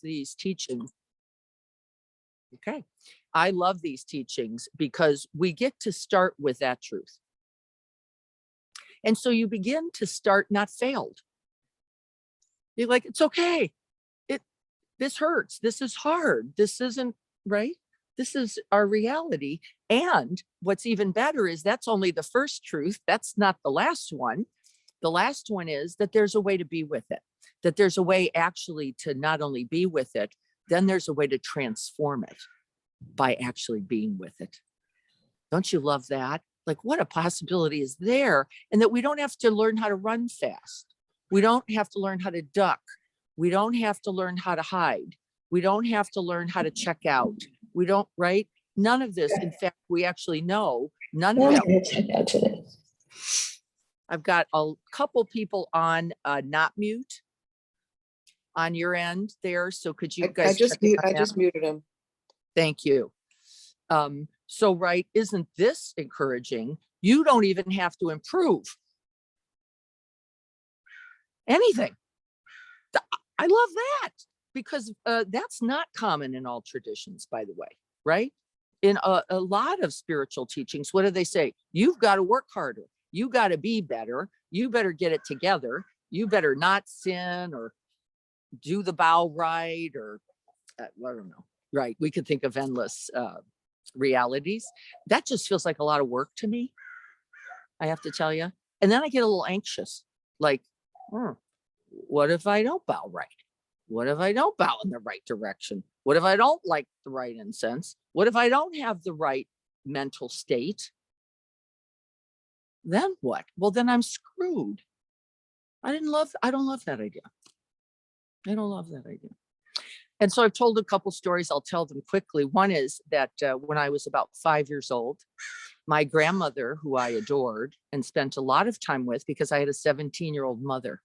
these teachings. Okay. I love these teachings because we get to start with that truth. And so you begin to start not failed. You're like, it's okay. This hurts. This is hard. This isn't right. This is our reality. And what's even better is that's only the first truth. That's not the last one. The last one is that there's a way to be with it, that there's a way actually to not only be with it, then there's a way to transform it by actually being with it. Don't you love that? Like, what a possibility is there? And that we don't have to learn how to run fast. We don't have to learn how to duck. We don't have to learn how to hide. We don't have to learn how to check out. We don't, right? None of this. In fact, we actually know none of that. I've got a couple people on not mute on your end there. So could you guys I just muted him. Thank you. So, right, isn't this encouraging? You don't even have to improve anything. I love that, because that's not common in all traditions, by the way, right? In a lot of spiritual teachings, what do they say? You've got to work harder. You got to be better. You better get it together. You better not sin or do the bow right, or I don't know. Right. We could think of endless realities. That just feels like a lot of work to me, I have to tell you. And then I get a little anxious, like, what if I don't bow right? What if I don't bow in the right direction? What if I don't like the right incense? What if I don't have the right mental state? Then what? Well, then I'm screwed. I don't love that idea. I don't love that idea. And so I've told a couple stories. I'll tell them quickly. One is that when I was about 5 years old, my grandmother, who I adored and spent a lot of time with, because I had a 17-year-old mother,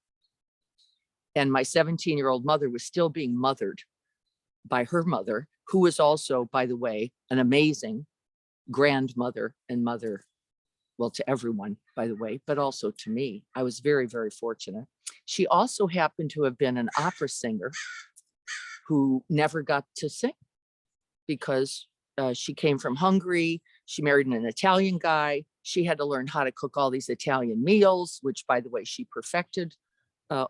and my 17-year-old mother was still being mothered by her mother, who was also, by the way, an amazing grandmother and mother, well, to everyone, by the way, but also to me. I was very, very fortunate. She also happened to have been an opera singer who never got to sing because she came from Hungary. She married an Italian guy. She had to learn how to cook all these Italian meals, which, by the way, she perfected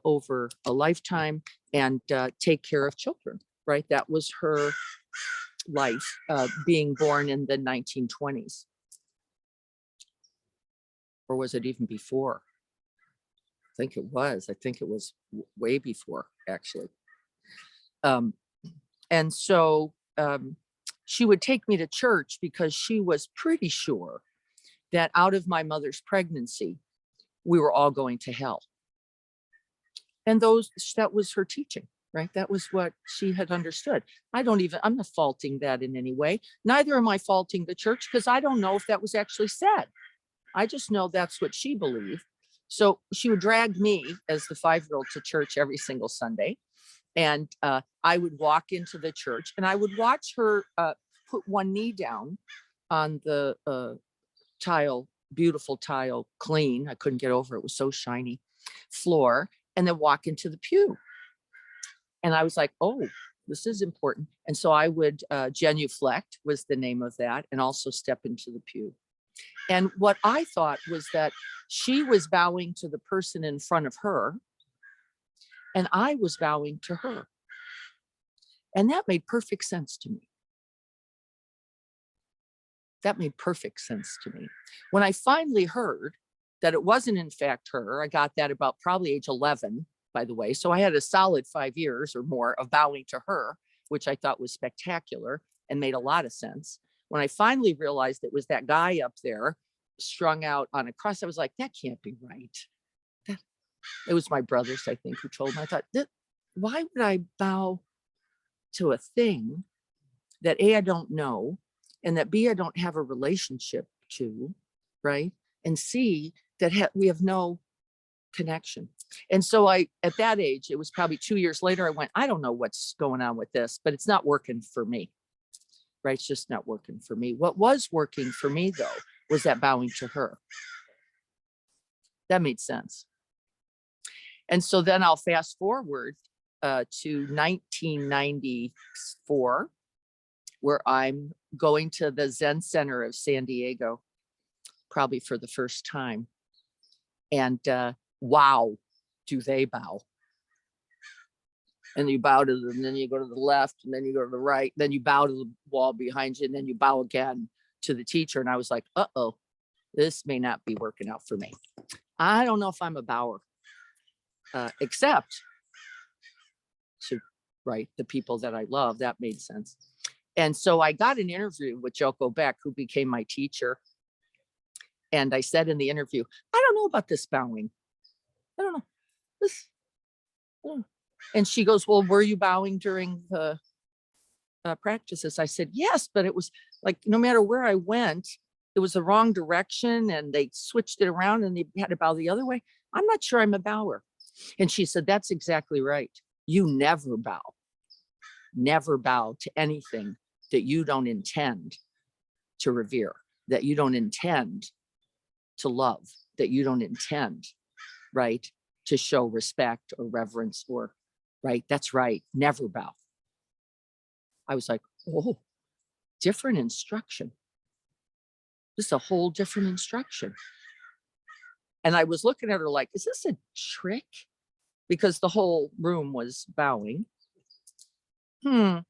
over a lifetime, and take care of children, right? That was her life, being born in the 1920s. Or was it even before? I think it was way before, actually. And so she would take me to church because she was pretty sure that out of my mother's pregnancy, we were all going to hell. And that was her teaching, right? That was what she had understood. I'm not faulting that in any way. Neither am I faulting the church, because I don't know if that was actually said. I just know that's what she believed. So she would drag me as the 5-year-old to church every single Sunday. And I would walk into the church and I would watch her put one knee down on the beautiful tile, clean. I couldn't get over it. It was so shiny floor, and then walk into the pew. And I was like, oh, this is important. And so I would genuflect was the name of that, and also step into the pew. And what I thought was that she was bowing to the person in front of her, and I was bowing to her. And that made perfect sense to me. That made perfect sense to me. When I finally heard that it wasn't in fact her, I got that about probably age 11, by the way. So I had a solid 5 years or more of bowing to her, which I thought was spectacular and made a lot of sense. When I finally realized it was that guy up there strung out on a cross, I was like, that can't be right. It was my brothers, I think, who told me. I thought, why would I bow to a thing that A, I don't know, and that B, I don't have a relationship to, right? And C, that we have no connection. And so at that age, it was probably 2 years later, I went, I don't know what's going on with this, but it's not working for me, right? It's just not working for me. What was working for me, though, was that bowing to her. That made sense. And so then I'll fast forward to 1994, where I'm going to the Zen Center of San Diego, probably for the first time. And wow, do they bow. And you bow to them, and then you go to the left, and then you go to the right, then you bow to the wall behind you, and then you bow again to the teacher. And I was like, uh-oh, this may not be working out for me. I don't know if I'm a bower, except to, right, the people that I love. That made sense. And so I got an interview with Joko Beck, who became my teacher. And I said in the interview, I don't know about this bowing. I don't know. This, I don't know. And she goes, well, were you bowing during the practices? I said, yes, but it was like, no matter where I went, it was the wrong direction, and they switched it around, and they had to bow the other way. I'm not sure I'm a bower. And she said, that's exactly right. You never bow to anything that you don't intend to revere, that you don't intend to love, that you don't intend, right, to show respect or reverence or, right, that's right, never bow. I was like, oh, different instruction. This is a whole different instruction. And I was looking at her like, is this a trick? Because the whole room was bowing. Not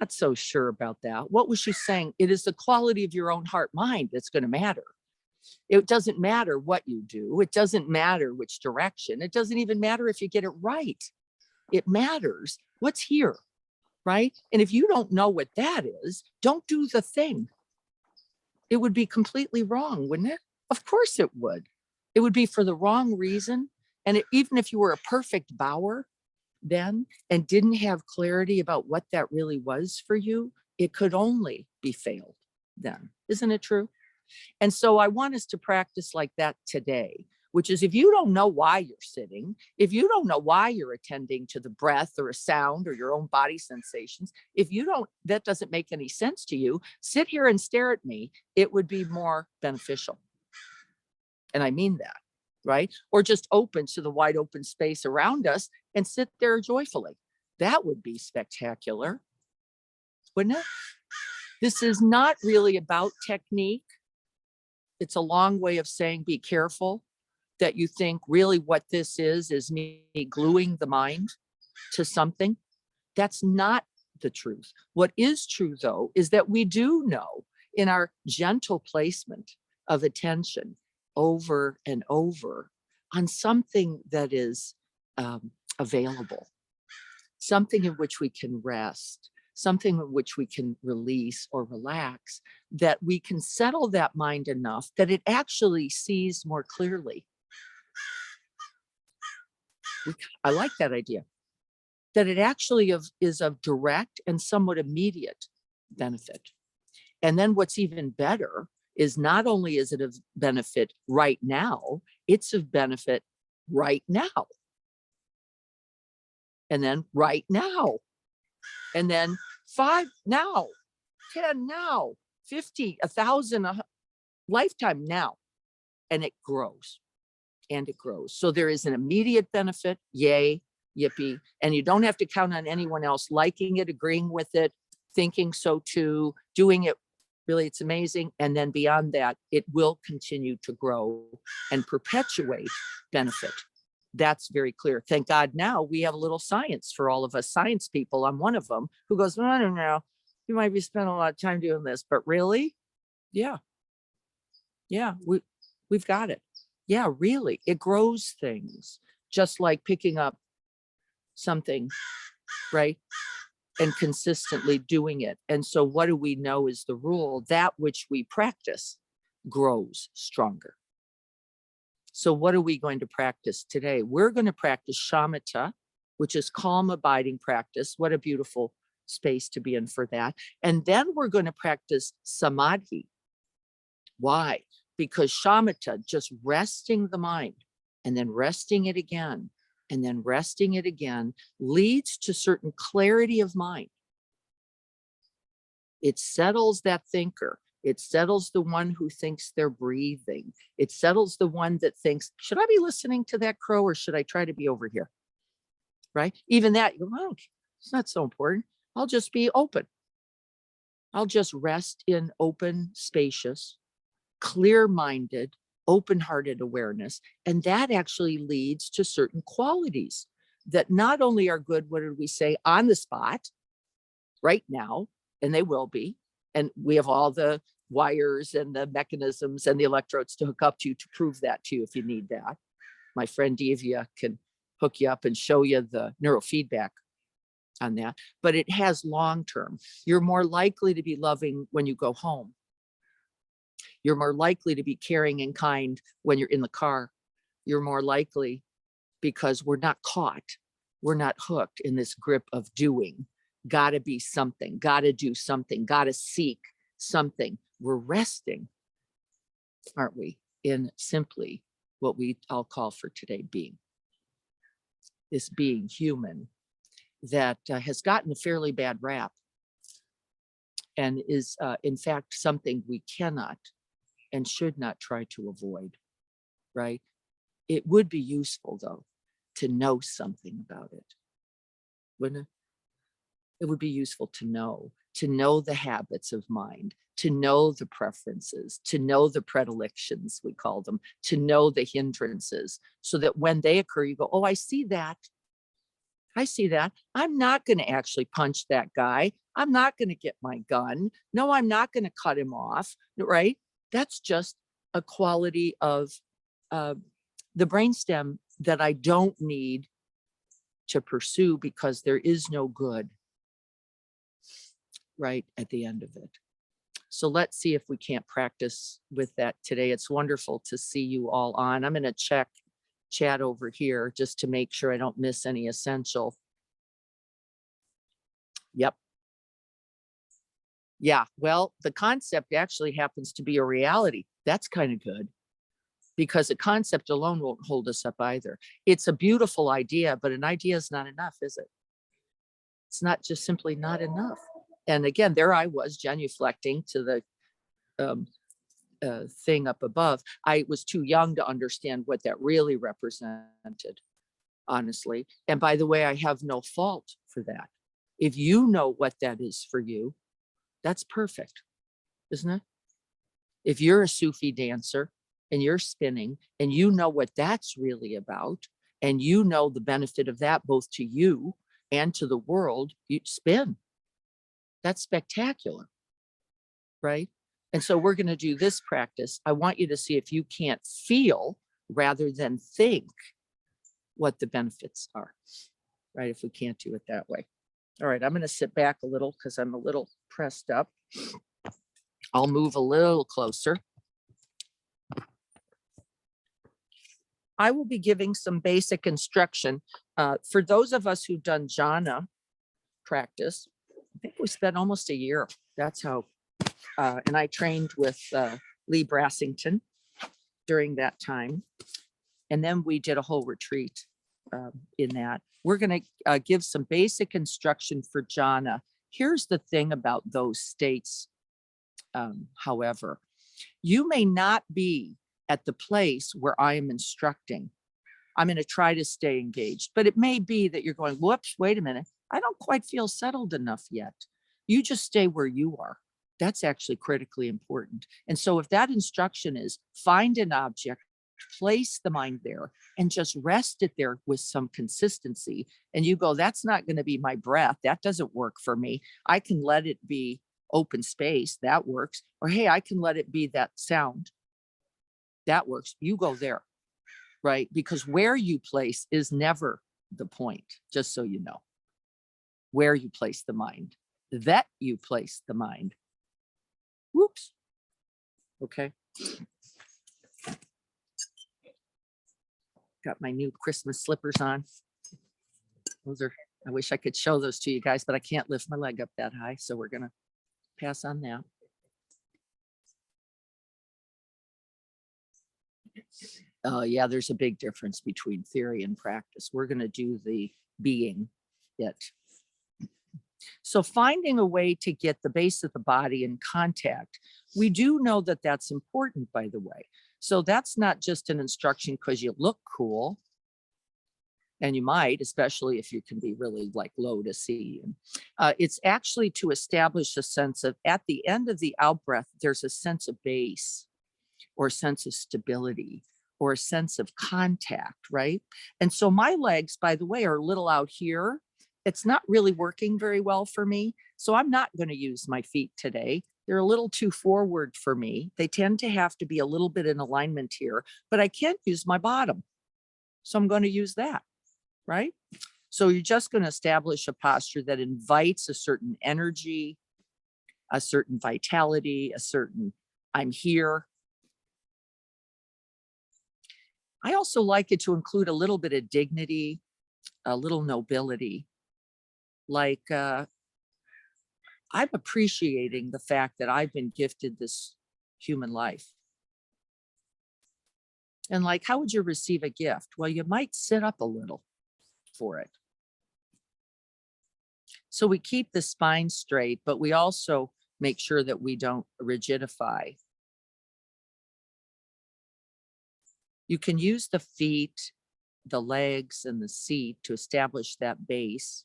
so sure about that. What was she saying? It is the quality of your own heart mind that's going to matter. It doesn't matter what you do. It doesn't matter which direction. It doesn't even matter if you get it right. It matters what's here, right? And if you don't know what that is, don't do the thing. It would be completely wrong, wouldn't it? Of course it would. It would be for the wrong reason. And even if you were a perfect bower then and didn't have clarity about what that really was for you, it could only be failed then. Isn't it true? And so I want us to practice like that today, which is if you don't know why you're sitting, if you don't know why you're attending to the breath or a sound or your own body sensations, if you don't, that doesn't make any sense to you, sit here and stare at me. It would be more beneficial. And I mean that, right? Or just open to the wide open space around us and sit there joyfully. That would be spectacular, wouldn't it? This is not really about technique. It's a long way of saying, be careful that you think really what this is me gluing the mind to something. That's not the truth. What is true, though, is that we do know in our gentle placement of attention over and over on something that is available, something in which we can rest, something in which we can release or relax, that we can settle that mind enough that it actually sees more clearly. I like that idea, that it actually is of direct and somewhat immediate benefit. And then what's even better is not only is it of benefit right now, it's of benefit right now. And then right now. And then 5 now, 10 now, 50, 1,000, a lifetime now. And it grows. And it grows. So there is an immediate benefit, yay, yippee. And you don't have to count on anyone else liking it, agreeing with it, thinking so too, doing it. Really, it's amazing. And then beyond that, it will continue to grow and perpetuate benefit. That's very clear. Thank God now we have a little science for all of us science people. I'm one of them who goes, well, I don't know. You might be spending a lot of time doing this, but really? Yeah. Yeah, we've got it. Yeah, really. It grows things, just like picking up something, right? And consistently doing it. And so what do we know is the rule? That which we practice grows stronger. So what are we going to practice today? We're going to practice Shamatha, which is calm abiding practice. What a beautiful space to be in for that. And then we're going to practice Samadhi. Why? Because Shamatha, just resting the mind and then resting it again, and then resting it again, leads to certain clarity of mind. It settles that thinker. It settles the one who thinks they're breathing. It settles the one that thinks, should I be listening to that crow or should I try to be over here? right? Even that, you go, "Oh, it's not so important. I'll just be open. I'll just rest in open, spacious, clear-minded, open-hearted awareness." And that actually leads to certain qualities that not only are good, what did we say, on the spot, right now, and they will be. And we have all the wires and the mechanisms and the electrodes to hook up to prove that to you if you need that. My friend Divya can hook you up and show you the neurofeedback on that. But it has long term. You're more likely to be loving when you go home. You're more likely to be caring and kind when you're in the car. You're more likely, because we're not caught. We're not hooked in this grip of doing. Gotta be something, gotta do something, gotta seek something. We're resting, aren't we, in simply what I'll call for today being. This being human that has gotten a fairly bad rap and is in fact something we cannot and should not try to avoid, right? It would be useful though to know something about it, wouldn't it? It would be useful to know the habits of mind, to know the preferences, to know the predilections, we call them, to know the hindrances, so that when they occur, you go, oh, I see that. I see that. I'm not going to actually punch that guy. I'm not going to get my gun. No, I'm not going to cut him off, right? That's just a quality of the brainstem that I don't need to pursue because there is no good right at the end of it. So let's see if we can't practice with that today. It's wonderful to see you all on. I'm going to check chat over here just to make sure I don't miss any essential. Yep. Yeah, well, the concept actually happens to be a reality. That's kind of good, because a concept alone won't hold us up either. It's a beautiful idea, but an idea is not enough, is it? It's not just simply not enough. And again, there I was genuflecting to the thing up above. I was too young to understand what that really represented, honestly. And by the way, I have no fault for that. If you know what that is for you, that's perfect, isn't it? If you're a Sufi dancer and you're spinning and you know what that's really about, and you know the benefit of that both to you and to the world, you spin. That's spectacular, right? And so we're going to do this practice. I want you to see if you can't feel rather than think what the benefits are, right? If we can't do it that way. All right, I'm going to sit back a little because I'm a little pressed up. I'll move a little closer. I will be giving some basic instruction. For those of us who've done jhana practice, I think we spent almost a year. That's how, and I trained with Lee Brassington during that time. And then we did a whole retreat in that. We're going to give some basic instruction for jhana. Here's the thing about those states, however, you may not be at the place where I am instructing. I'm going to try to stay engaged, but it may be that you're going, whoops, wait a minute. I don't quite feel settled enough yet. You just stay where you are. That's actually critically important. And so if that instruction is find an object, place the mind there and just rest it there with some consistency, and you go, that's not going to be my breath. That doesn't work for me. I can let it be open space. That works. Or, hey, I can let it be that sound. That works. You go there, right? Because where you place is never the point, just so you know. Where you place the mind, that you place the mind. Whoops. Okay. Got my new Christmas slippers on. Those are, I wish I could show those to you guys, but I can't lift my leg up that high. So we're going to pass on that. Yeah, there's a big difference between theory and practice. We're going to do the being it. So finding a way to get the base of the body in contact, we do know that that's important, by the way. So that's not just an instruction because you look cool. And you might, especially if you can be really like low to C. And, it's actually to establish a sense of, at the end of the out breath, there's a sense of base or a sense of stability or a sense of contact, right? And so my legs, by the way, are a little out here. It's not really working very well for me. So I'm not going to use my feet today. They're a little too forward for me. They tend to have to be a little bit in alignment here, but I can't use my bottom. So I'm going to use that, right? So you're just going to establish a posture that invites a certain energy, a certain vitality, a certain I'm here. I also like it to include a little bit of dignity, a little nobility. Like, I'm appreciating the fact that I've been gifted this human life. And like, how would you receive a gift? Well, you might sit up a little for it. So we keep the spine straight, but we also make sure that we don't rigidify. You can use the feet, the legs, and the seat to establish that base.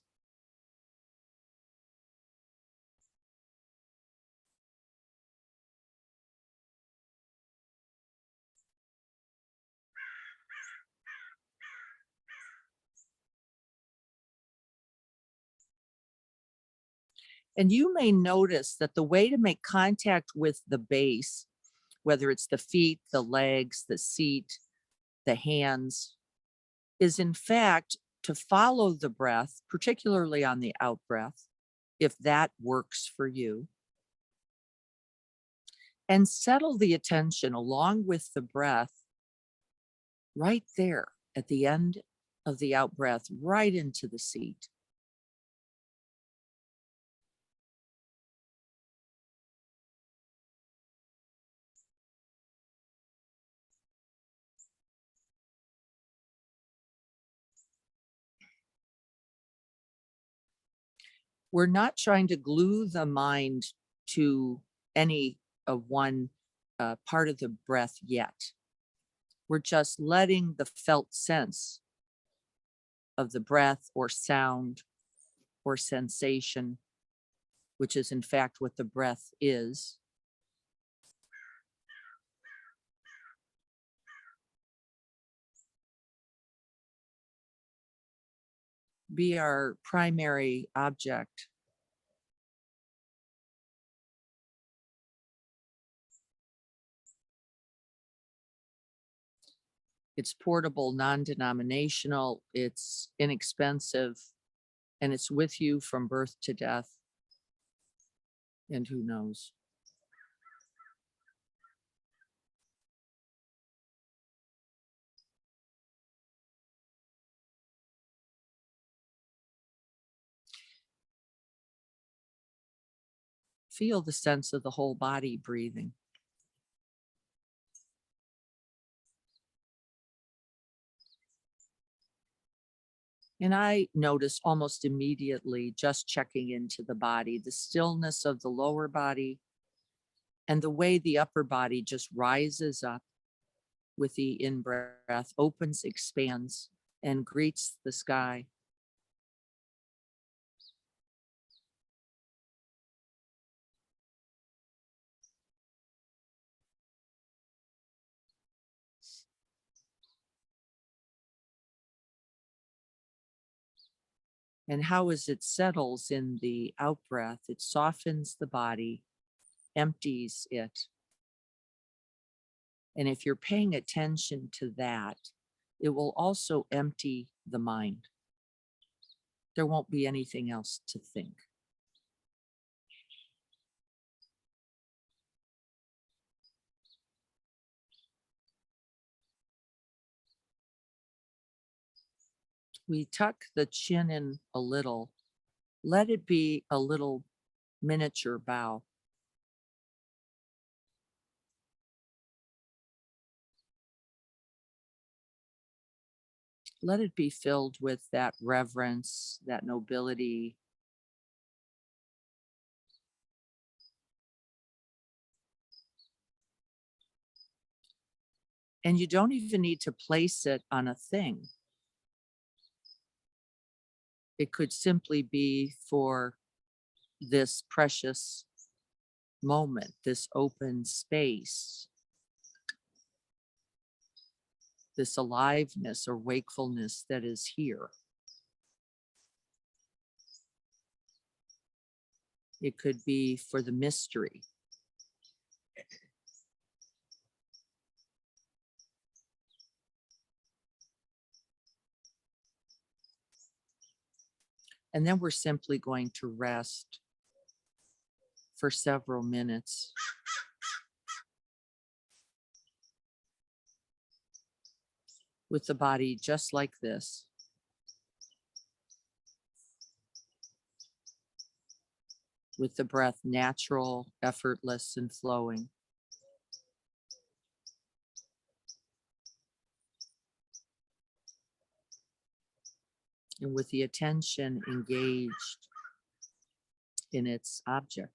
And you may notice that the way to make contact with the base, whether it's the feet, the legs, the seat, the hands, is in fact to follow the breath, particularly on the out breath, if that works for you, and settle the attention along with the breath right there at the end of the out breath, right into the seat. We're not trying to glue the mind to any of one part of the breath yet. We're just letting the felt sense of the breath or sound or sensation, which is in fact what the breath is, be our primary object. It's portable, non-denominational, it's inexpensive, and it's with you from birth to death. And who knows? Feel the sense of the whole body breathing. And I notice almost immediately, just checking into the body, the stillness of the lower body and the way the upper body just rises up with the in breath, opens, expands, and greets the sky. And how, as it settles in the out breath, it softens the body, empties it. And if you're paying attention to that, it will also empty the mind. There won't be anything else to think. We tuck the chin in a little. Let it be a little miniature bow. Let it be filled with that reverence, that nobility. And you don't even need to place it on a thing. It could simply be for this precious moment, this open space, this aliveness or wakefulness that is here. It could be for the mystery. And then we're simply going to rest for several minutes with the body just like this, with the breath natural, effortless, and flowing. And with the attention engaged in its object.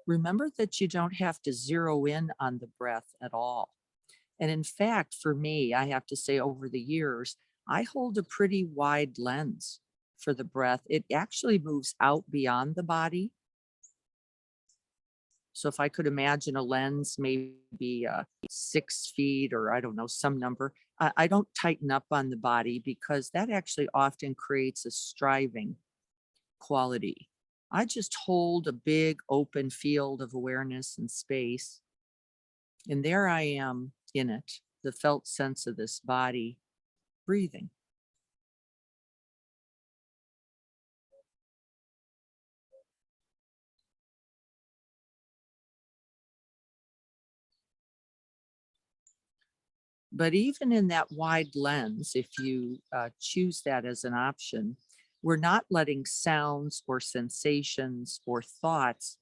Remember that you don't have to zero in on the breath at all. And in fact, for me, I have to say over the years, I hold a pretty wide lens for the breath. It actually moves out beyond the body. So if I could imagine a lens, maybe 6 feet or I don't know, some number, I don't tighten up on the body because that actually often creates a striving quality. I just hold a big open field of awareness and space. And there I am in it, the felt sense of this body breathing. But even in that wide lens, if you choose that as an option, we're not letting sounds or sensations or thoughts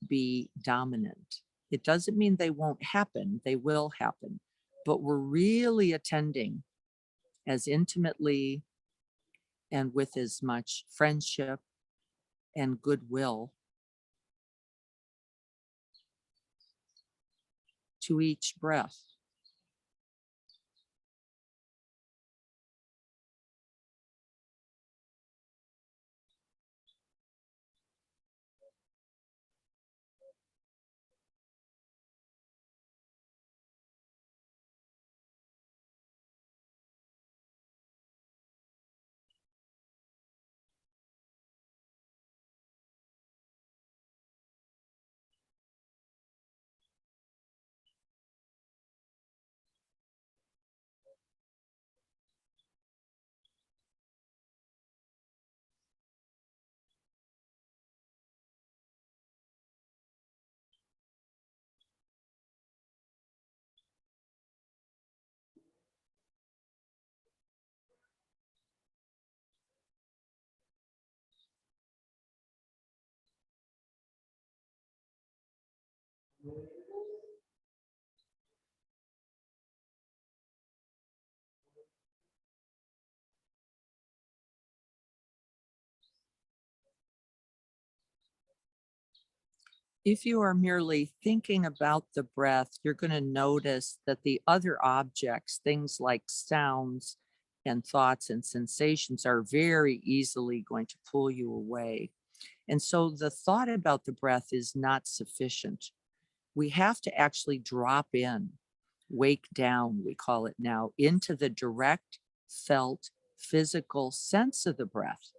be dominant. It doesn't mean they won't happen, they will happen. But we're really attending as intimately and with as much friendship and goodwill to each breath. If you are merely thinking about the breath, you're going to notice that the other objects, things like sounds and thoughts and sensations, are very easily going to pull you away. And so the thought about the breath is not sufficient. We have to actually drop in Wake down, we call it now, into the direct, felt, physical sense of the breath.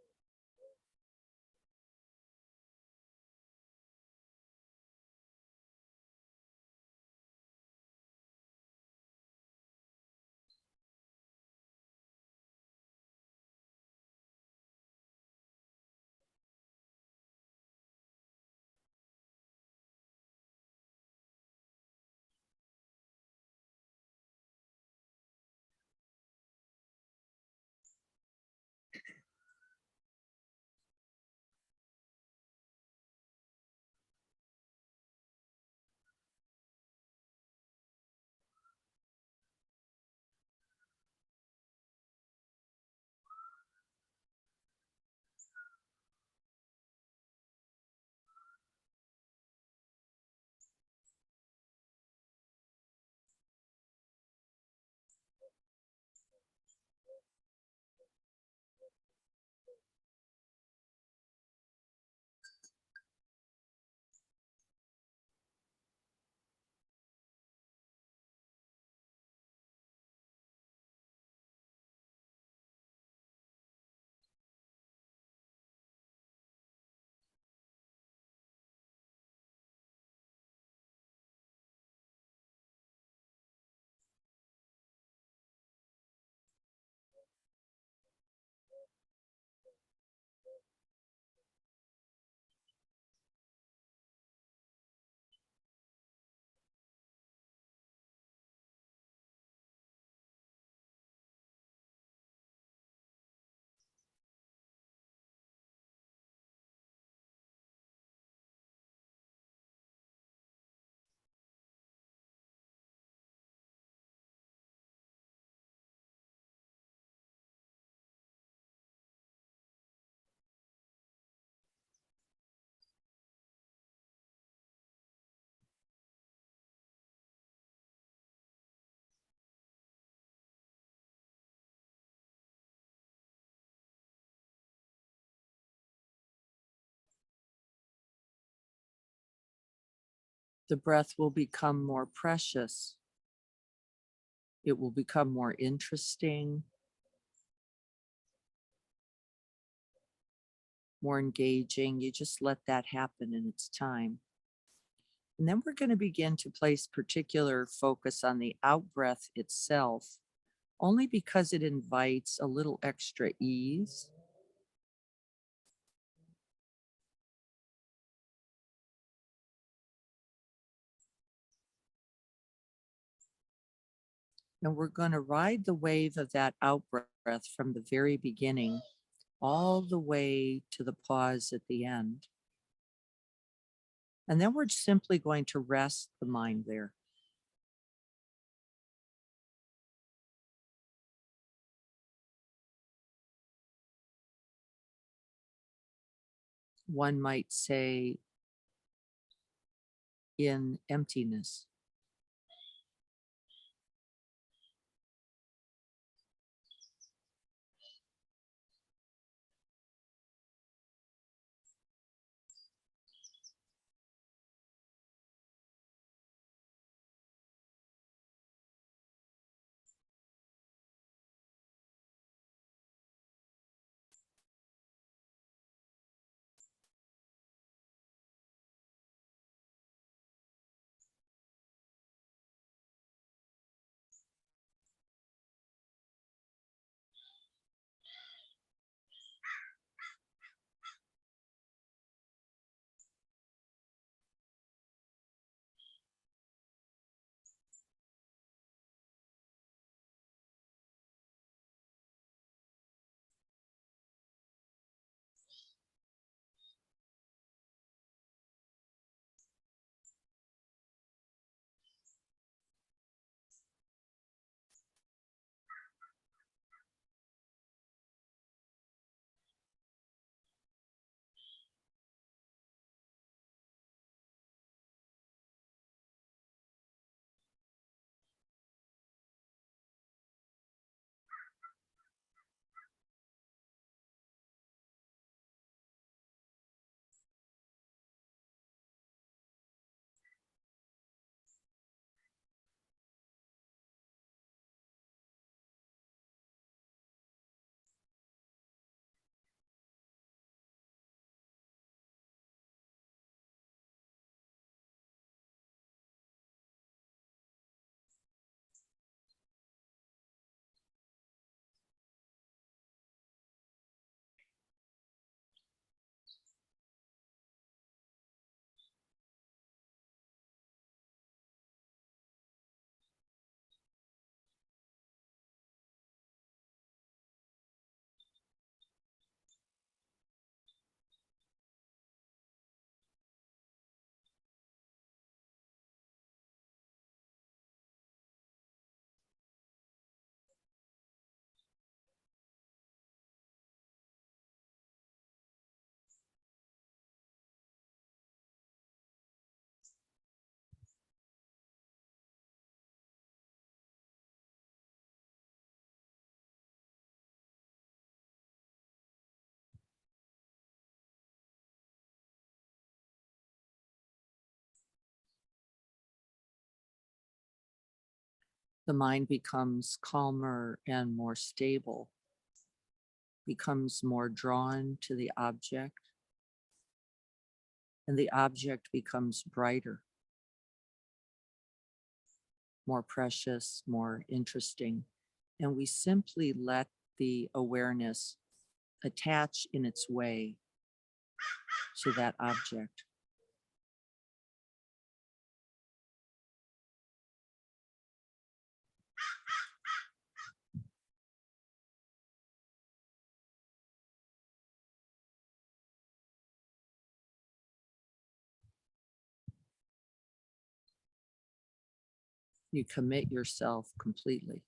The breath will become more precious. It will become more interesting, more engaging. You just let that happen in its time. And then we're going to begin to place particular focus on the out breath itself, only because it invites a little extra ease. And we're going to ride the wave of that out breath from the very beginning all the way to the pause at the end. And then we're simply going to rest the mind there. One might say in emptiness. The mind becomes calmer and more stable, becomes more drawn to the object, and the object becomes brighter, more precious, more interesting. And we simply let the awareness attach in its way to that object. You commit yourself completely.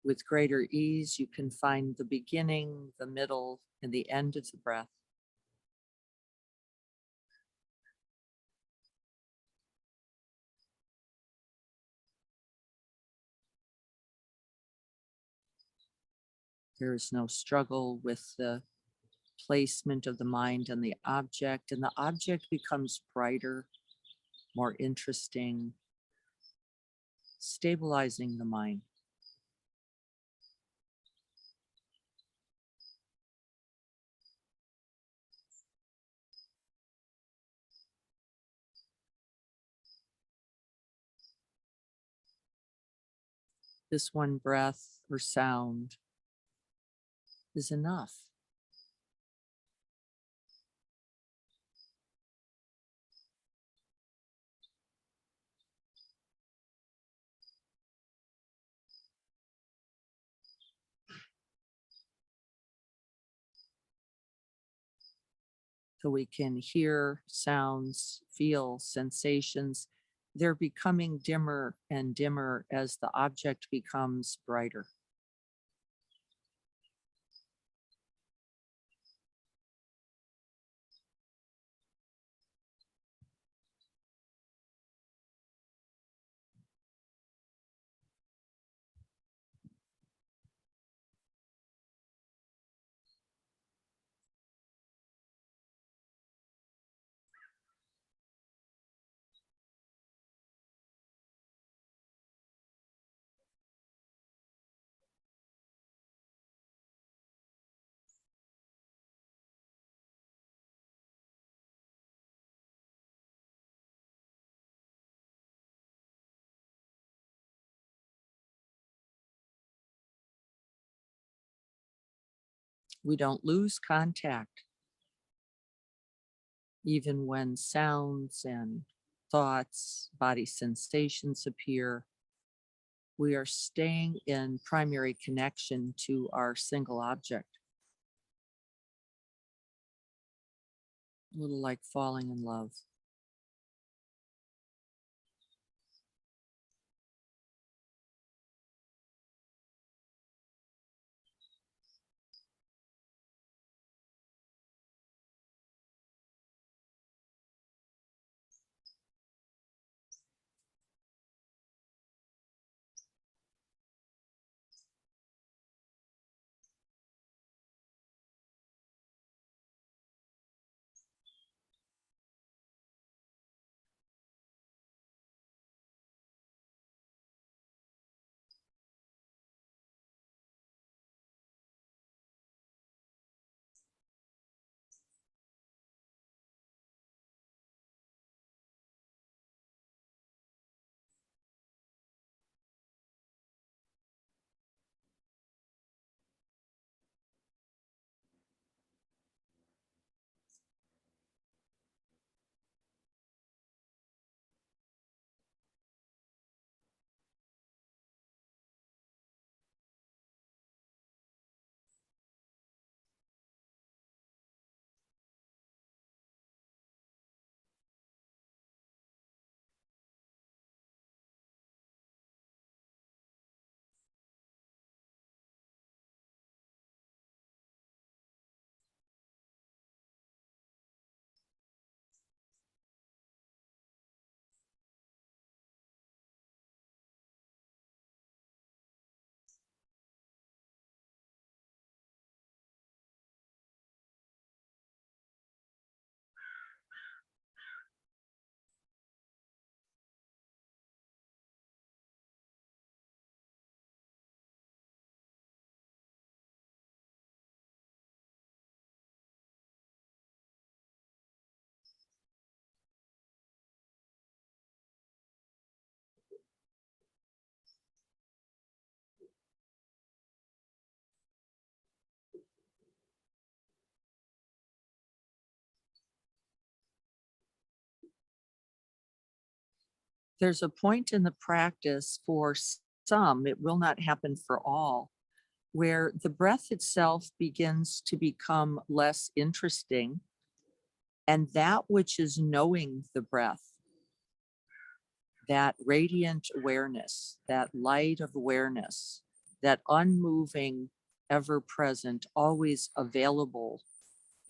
With greater ease, you can find the beginning, the middle, and the end of the breath. There is no struggle with the placement of the mind on the object, and the object becomes brighter, more interesting, stabilizing the mind. This one breath or sound is enough. So we can hear sounds, feel sensations. They're becoming dimmer and dimmer as the object becomes brighter. We don't lose contact, even when sounds and thoughts, body sensations appear. We are staying in primary connection to our single object, a little like falling in love. There's a point in the practice for some, it will not happen for all, where the breath itself begins to become less interesting. And that which is knowing the breath, that radiant awareness, that light of awareness, that unmoving, ever present, always available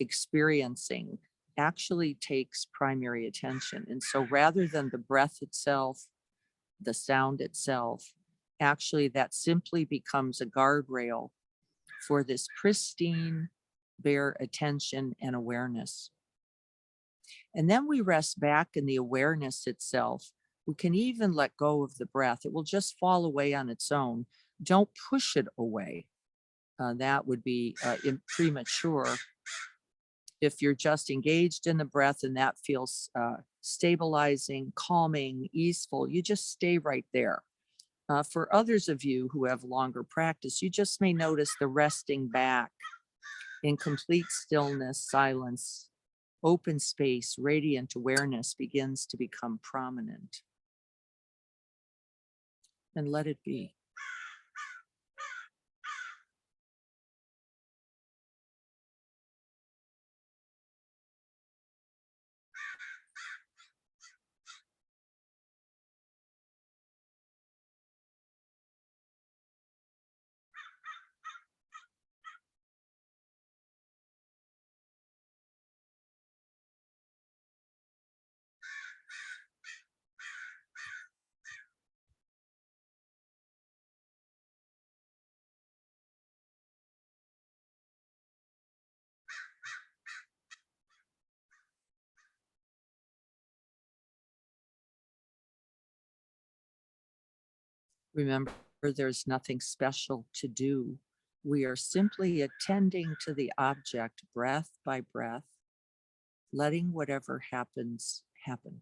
experiencing actually takes primary attention. And so rather than the breath itself, the sound itself, actually that simply becomes a guardrail for this pristine, bare attention and awareness. And then we rest back in the awareness itself. We can even let go of the breath. It will just fall away on its own. Don't push it away. That would be premature. If you're just engaged in the breath and that feels stabilizing, calming, easeful, you just stay right there. For others of you who have longer practice, you just may notice the resting back in complete stillness, silence, open space, radiant awareness begins to become prominent. And let it be. Remember, there's nothing special to do. We are simply attending to the object breath by breath, letting whatever happens happen.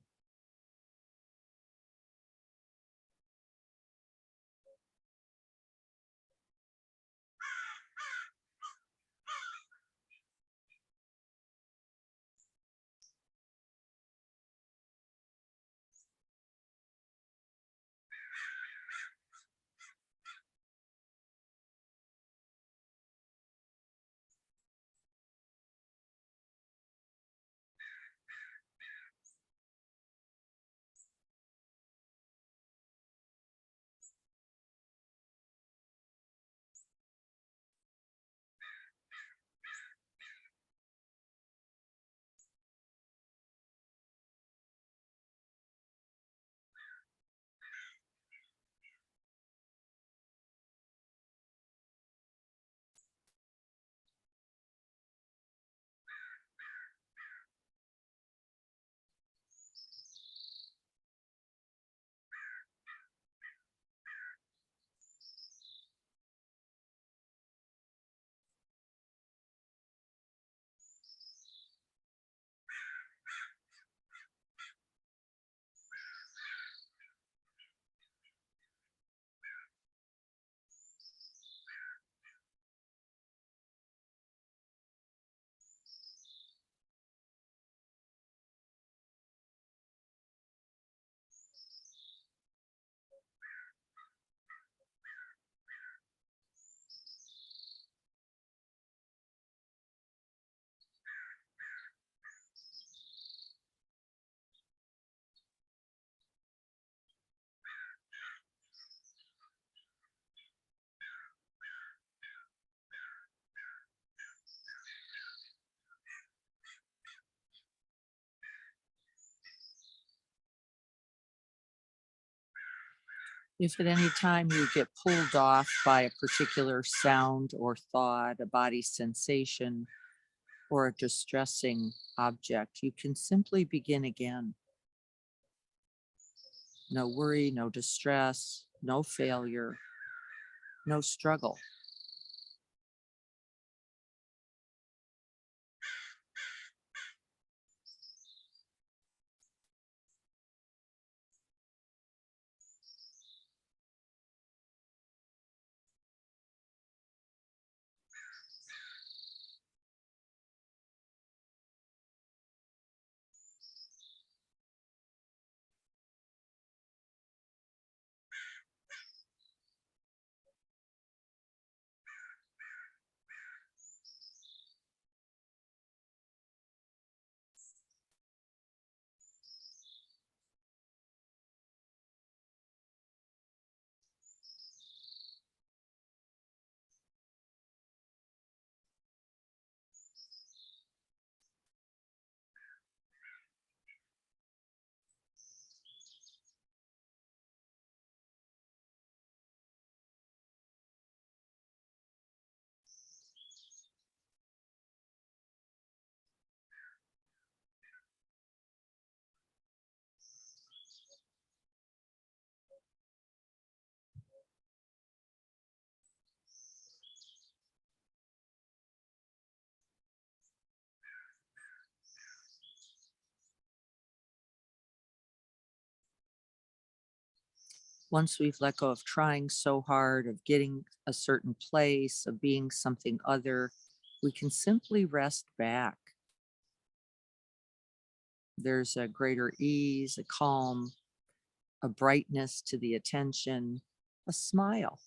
If at any time you get pulled off by a particular sound or thought, a body sensation, or a distressing object, you can simply begin again. No worry, no distress, no failure, no struggle. Once we've let go of trying so hard, of getting a certain place, of being something other, we can simply rest back. There's a greater ease, a calm, a brightness to the attention, a smile.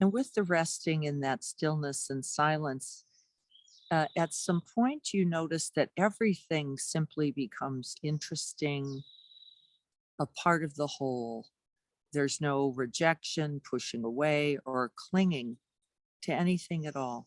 And with the resting in that stillness and silence, at some point you notice that everything simply becomes interesting, a part of the whole. There's no rejection, pushing away, or clinging to anything at all.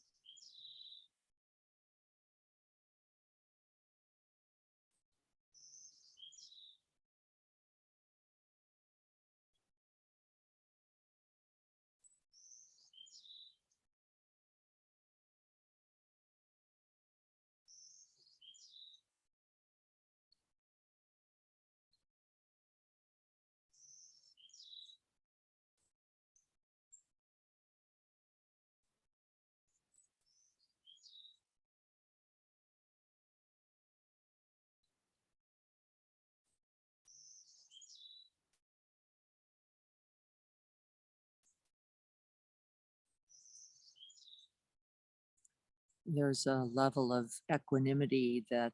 There's a level of equanimity that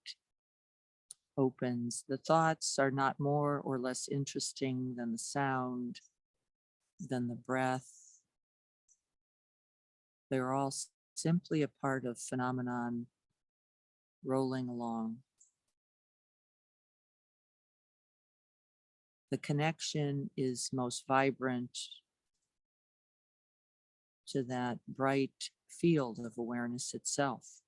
opens. The thoughts are not more or less interesting than the sound, than the breath. They're all simply a part of phenomenon rolling along. The connection is most vibrant to that bright field of awareness itself.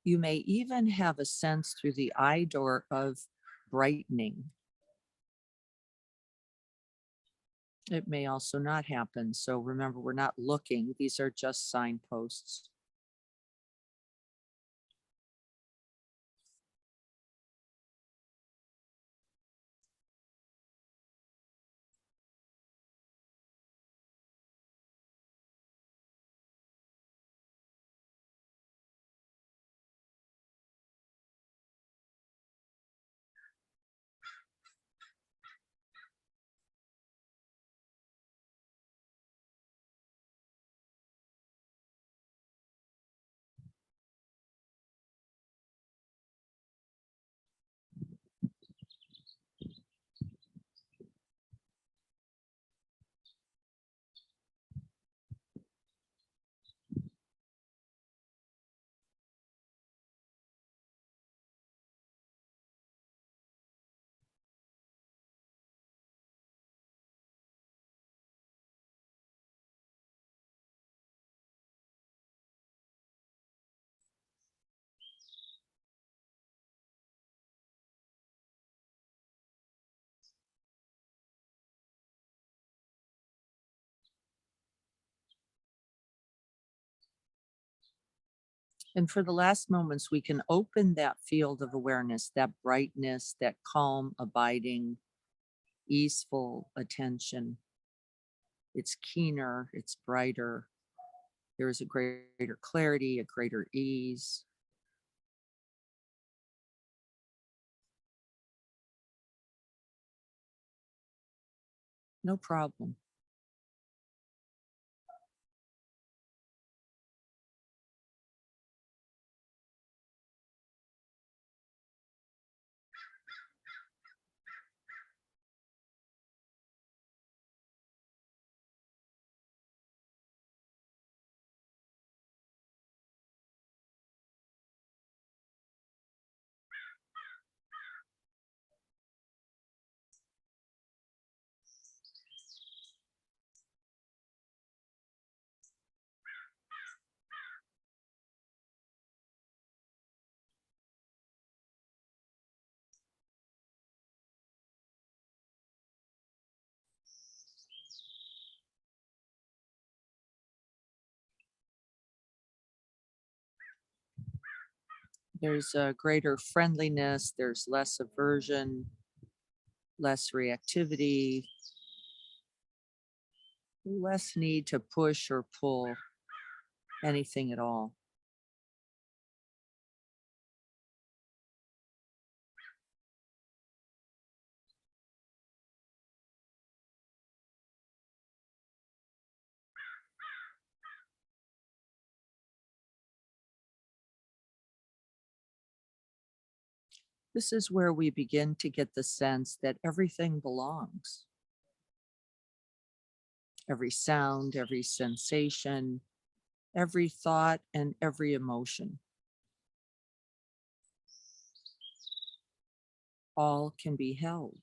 You may even have a sense through the eye door of brightening. It may also not happen. So remember, we're not looking, these are just signposts. And for the last moments, we can open that field of awareness, that brightness, that calm, abiding, easeful attention. It's keener, it's brighter. There is a greater clarity, a greater ease. No problem. There's a greater friendliness, there's less aversion, less reactivity, less need to push or pull anything at all. This is where we begin to get the sense that everything belongs. Every sound, every sensation, every thought, and every emotion. All can be held.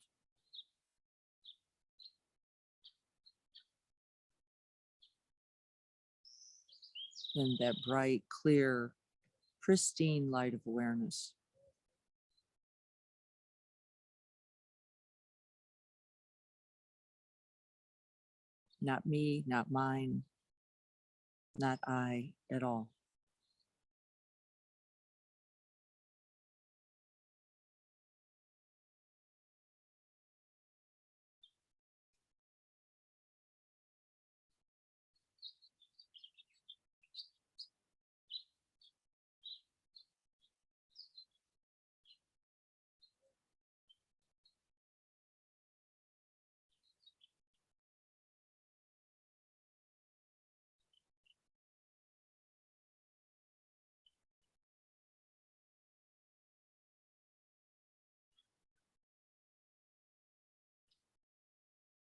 In that bright, clear, pristine light of awareness. Not me, not mine, not I at all.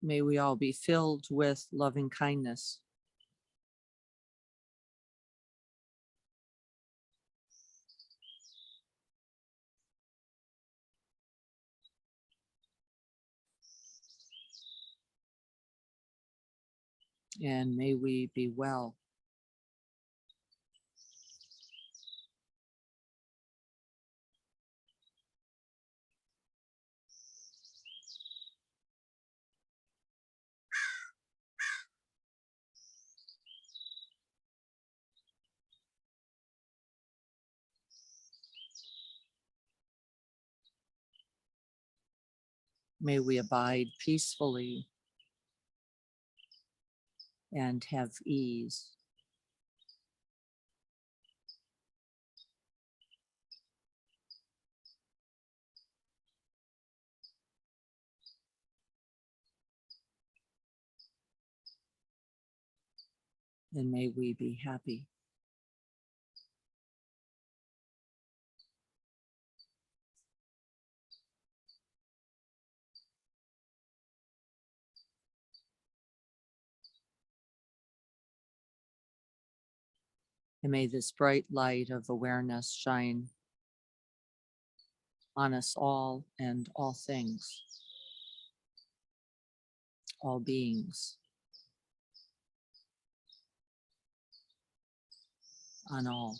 May we all be filled with loving kindness. And may we be well. May we abide peacefully and have ease. And may we be happy. And may this bright light of awareness shine on us all and all things, all beings, on all.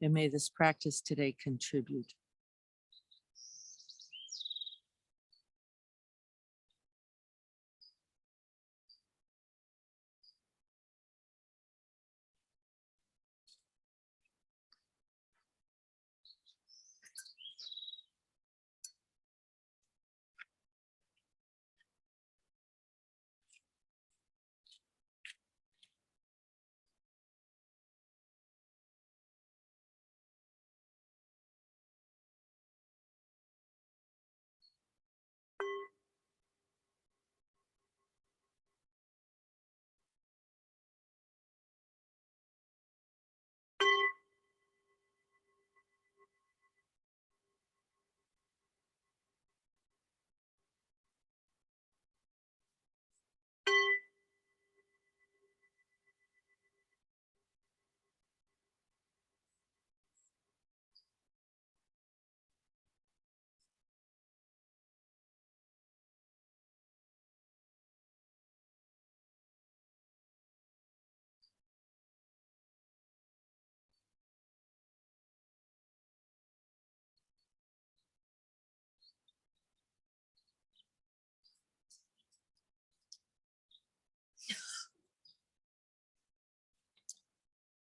And may this practice today contribute.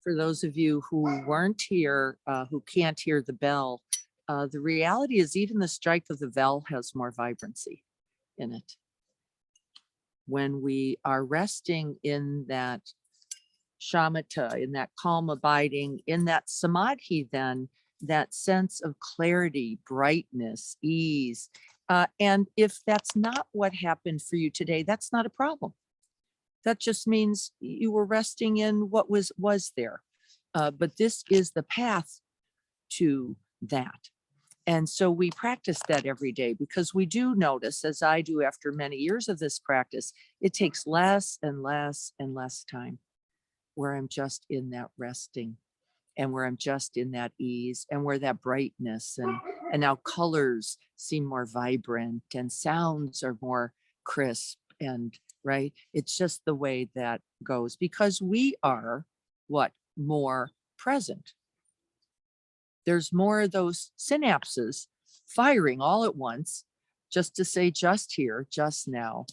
For those of you who weren't here, who can't hear the bell, the reality is even the strike of the bell has more vibrancy in it. When we are resting in that shamatha, in that calm abiding, in that samadhi, then that sense of clarity, brightness, ease. And if that's not what happened for you today, that's not a problem. That just means you were resting in what was there. But this is the path to that. And so we practice that every day because we do notice, as I do after many years of this practice, it takes less and less and less time where I'm just in that resting and where I'm just in that ease and where that brightness and now colors seem more vibrant and sounds are more crisp and right. It's just the way that goes because we are what? More present. There's more of those synapses firing all at once just to say just here, just now,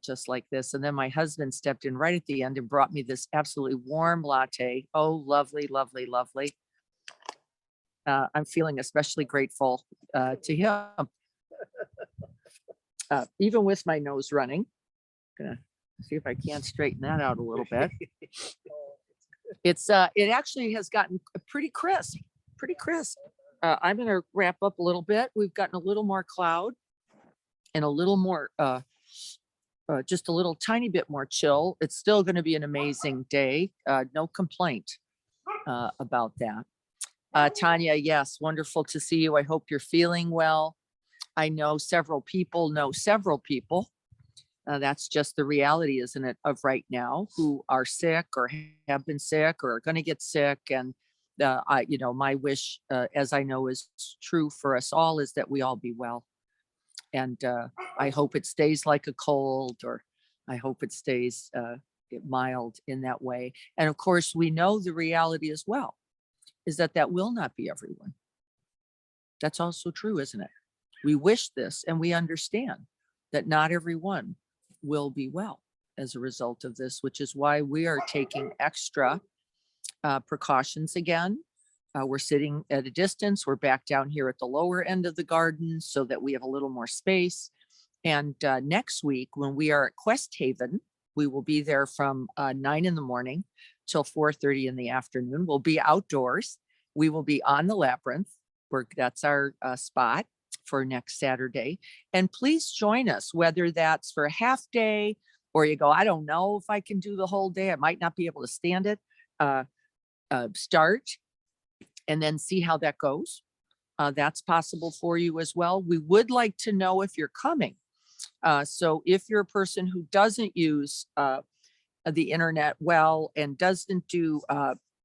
just like this. And then my husband stepped in right at the end and brought me this absolutely warm latte. Oh, lovely, lovely, lovely. I'm feeling especially grateful to him. Even with my nose running. Gonna see if I can straighten that out a little bit. It actually has gotten pretty crisp. I'm going to wrap up a little bit. We've gotten a little more cloud and a little more, just a little tiny bit more chill. It's still going to be an amazing day. No complaint about that. Tanya, yes, wonderful to see you. I hope you're feeling well. I know several people. That's just the reality, isn't it, of right now who are sick or have been sick or are going to get sick. And my wish, as I know is true for us all, is that we all be well. And I hope it stays like a cold, or I hope it stays mild in that way. And of course, we know the reality as well is that will not be everyone. That's also true, isn't it? We wish this and we understand that not everyone will be well as a result of this, which is why we are taking extra precautions again. We're sitting at a distance. We're back down here at the lower end of the garden so that we have a little more space. And next week, when we are at Quest Haven, we will be there from 9 in the morning till 4:30 in the afternoon. We'll be outdoors. We will be on the labyrinth. That's our spot for next Saturday. And please join us, whether that's for a half day or you go, I don't know if I can do the whole day. I might not be able to stand it. Start and then see how that goes. That's possible for you as well. We would like to know if you're coming. So if you're a person who doesn't use the internet well and doesn't do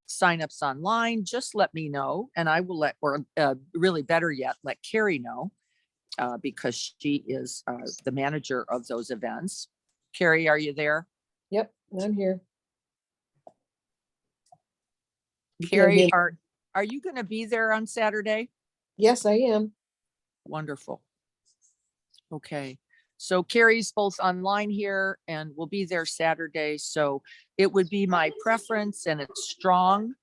signups online, just let me know and I will or really better yet, let Carrie know because she is the manager of those events. Carrie, are you there? Yep, I'm here. Carrie, Are you going to be there on Saturday? Yes, I am. Wonderful. Okay. So Carrie's both online here and we'll be there Saturday. So it would be my preference, and it's strong,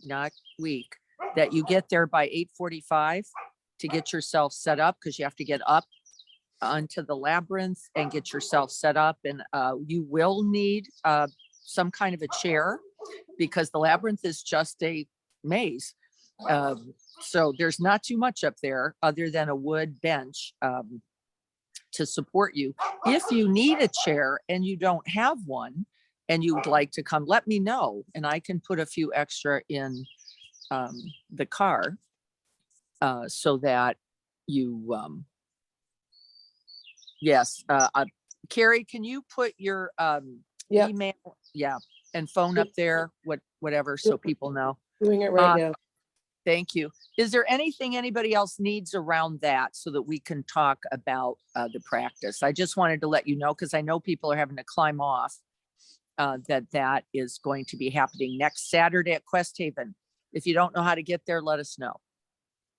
not weak, that you get there by 8:45 to get yourself set up, because you have to get up onto the labyrinth and get yourself set up. And you will need some kind of a chair, because the labyrinth is just a maze. So there's not too much up there other than a wood bench to support you. If you need a chair and you don't have one and you would like to come, let me know, and I can put a few extra in the car so that you, yes. Carrie, can you put your Yep. email, and phone up there, whatever, so people know? Doing it right now. Thank you. Is there anything anybody else needs around that so that we can talk about the practice? I just wanted to let you know, because I know people are having to climb off, that is going to be happening next Saturday at Quest Haven. If you don't know how to get there, let us know.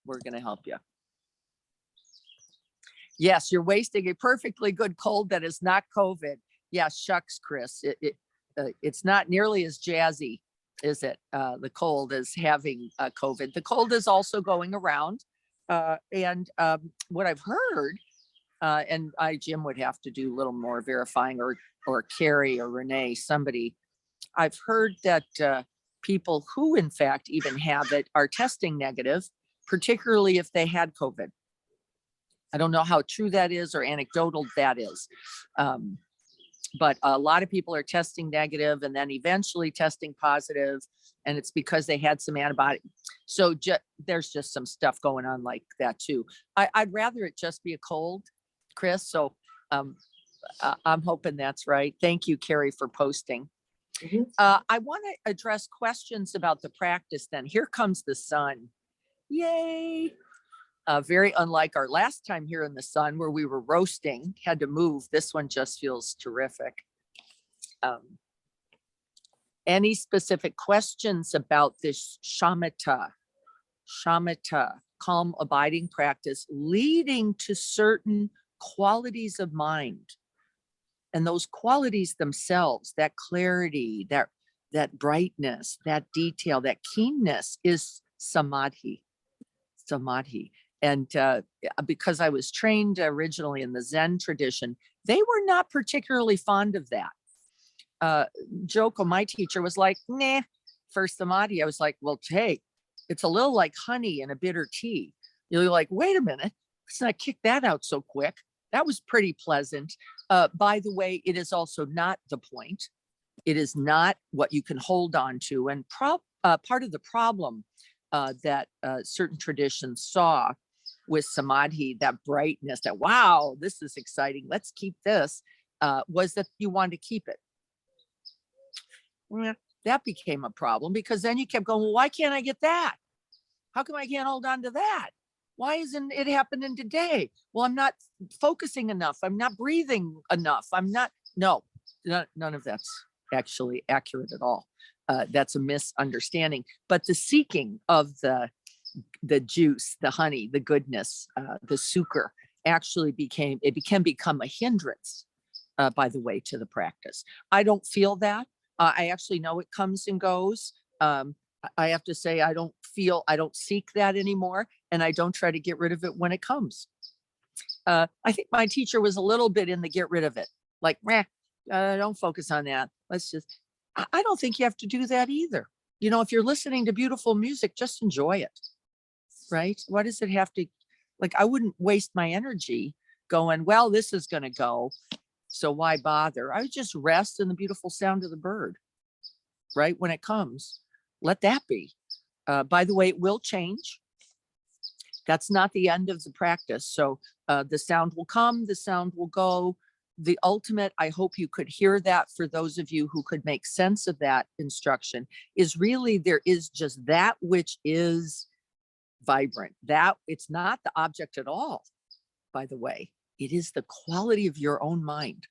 We're going to help you. Yes, you're wasting a perfectly good cold that is not COVID. Yeah, shucks, Chris. It's not nearly as jazzy, is it? The cold is having COVID. The cold is also going around. And what I've heard, and Jim would have to do a little more verifying, or Carrie or Renee, somebody. I've heard that people who in fact even have it are testing negative, particularly if they had COVID. I don't know how true that is or anecdotal that is. But a lot of people are testing negative and then eventually testing positive, and it's because they had some antibody. So there's just some stuff going on like that too. I'd rather it just be a cold, Chris. So I'm hoping that's right. Thank you, Carrie, for posting. Mm-hmm. I want to address questions about the practice then. Here comes the sun. Yay. Very unlike our last time here in the sun where we were roasting, had to move. This one just feels terrific. Any specific questions about this shamatha, calm abiding practice leading to certain qualities of mind? And those qualities themselves, that clarity, that brightness, that detail, that keenness is samadhi. And because I was trained originally in the Zen tradition, they were not particularly fond of that. Joko, my teacher, was like, nah, for samadhi. I was like, well, hey, it's a little like honey in a bitter tea. You're like, wait a minute, let's not kick that out so quick. That was pretty pleasant. By the way, it is also not the point. It is not what you can hold on to. And part of the problem that certain traditions saw with samadhi, that brightness, that, wow, this is exciting, let's keep this, was that you wanted to keep it. That became a problem, because then you kept going, well, why can't I get that? How come I can't hold on to that? Why isn't it happening today? Well, I'm not focusing enough. I'm not breathing enough. No, none of that's actually accurate at all. That's a misunderstanding. But the seeking of the juice, the honey, the goodness, the sukar actually can become a hindrance, by the way, to the practice. I don't feel that. I actually know it comes and goes. I have to say, I don't seek that anymore, and I don't try to get rid of it when it comes. I think my teacher was a little bit in the get rid of it, like, don't focus on that. I don't think you have to do that either. If you're listening to beautiful music, just enjoy it, right? Why does it have to, I wouldn't waste my energy going, well, this is going to go, so why bother? I would just rest in the beautiful sound of the bird, right? When it comes, let that be. By the way, it will change. That's not the end of the practice. So the sound will come, the sound will go. The ultimate, I hope you could hear that, for those of you who could make sense of that instruction, is really there is just that which is vibrant. That it's not the object at all, by the way. It is the quality of your own mind.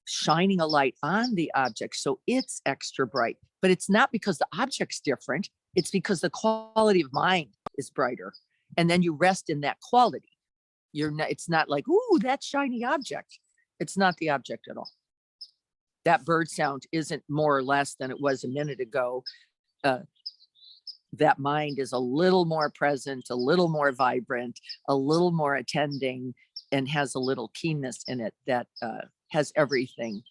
shining a light on the object so it's extra bright. But it's not because the object's different, it's because the quality of mind is brighter. And then you rest in that quality. It's not like, ooh, that shiny object. It's not the object at all. That bird sound isn't more or less than it was a minute ago. That mind is a little more present, a little more vibrant, a little more attending, and has a little keenness in it that has everything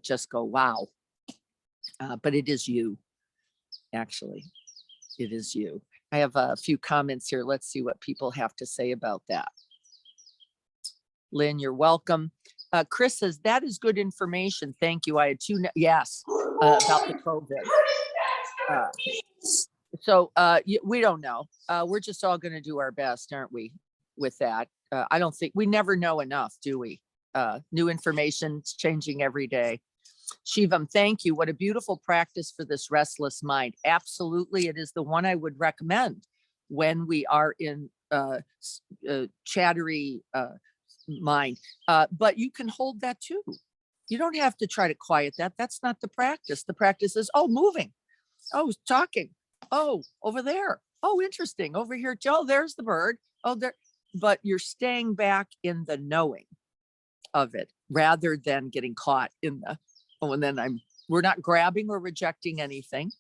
just go, wow. But it is you, actually. It is you. I have a few comments here. Let's see what people have to say about that. Lynn, you're welcome. Chris says, that is good information. Thank you. I had two, yes, about the COVID. So we don't know. We're just all going to do our best, aren't we, with that? I don't think, we never know enough, do we? New information's changing every day. Shivam, thank you. What a beautiful practice for this restless mind. Absolutely. It is the one I would recommend when we are in chattery mind. But you can hold that too. You don't have to try to quiet that. That's not the practice. The practice is, oh, moving. Oh, talking. Oh, over there. Oh, interesting. Over here. Oh, there's the bird. Oh, there. But you're staying back in the knowing of it rather than getting caught in the, oh, and then we're not grabbing or rejecting anything.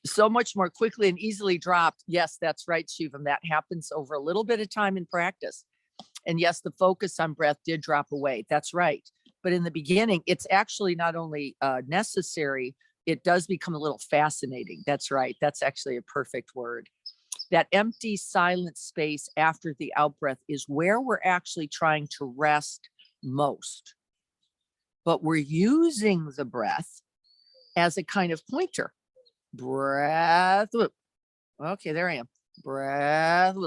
So much more quickly and easily dropped. Yes, that's right, Shivam. That happens over a little bit of time in practice. And yes, the focus on breath did drop away. That's right. But in the beginning, it's actually not only necessary, it does become a little fascinating. That's right. That's actually a perfect word. That empty, silent space after the out-breath is where we're actually trying to rest most. But we're using the breath as a kind of pointer. Breath. Okay, there I am. Breath.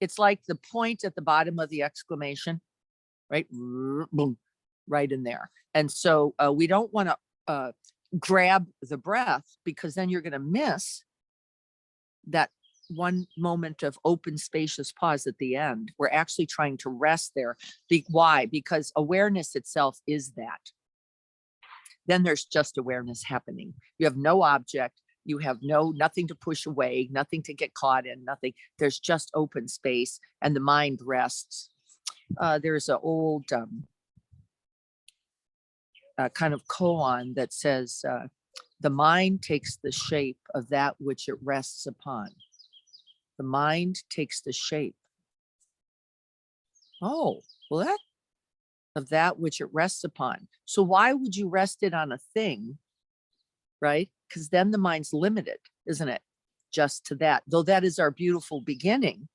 It's like the point at the bottom of the exclamation, right? Boom, right in there. And so we don't want to grab the breath, because then you're going to miss that one moment of open, spacious pause at the end. We're actually trying to rest there. Why? Because awareness itself is that. Then there's just awareness happening. You have no object. You have nothing to push away, nothing to get caught in, nothing. There's just open space and the mind rests. There's an old kind of koan that says, the mind takes the shape of that which it rests upon. The mind takes the shape. Oh, well, of that which it rests upon. So why would you rest it on a thing, right? Because then the mind's limited, isn't it? Just to that. Though that is our beautiful beginning,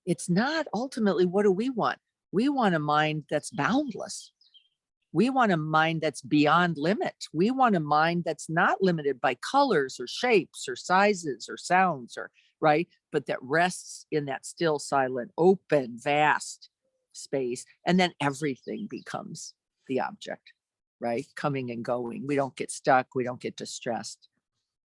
it's not ultimately, what do we want? We want a mind that's boundless. We want a mind that's beyond limit. We want a mind that's not limited by colors or shapes or sizes or sounds, or right, but that rests in that still, silent, open, vast space. And then everything becomes the object, right? Coming and going. We don't get stuck. We don't get distressed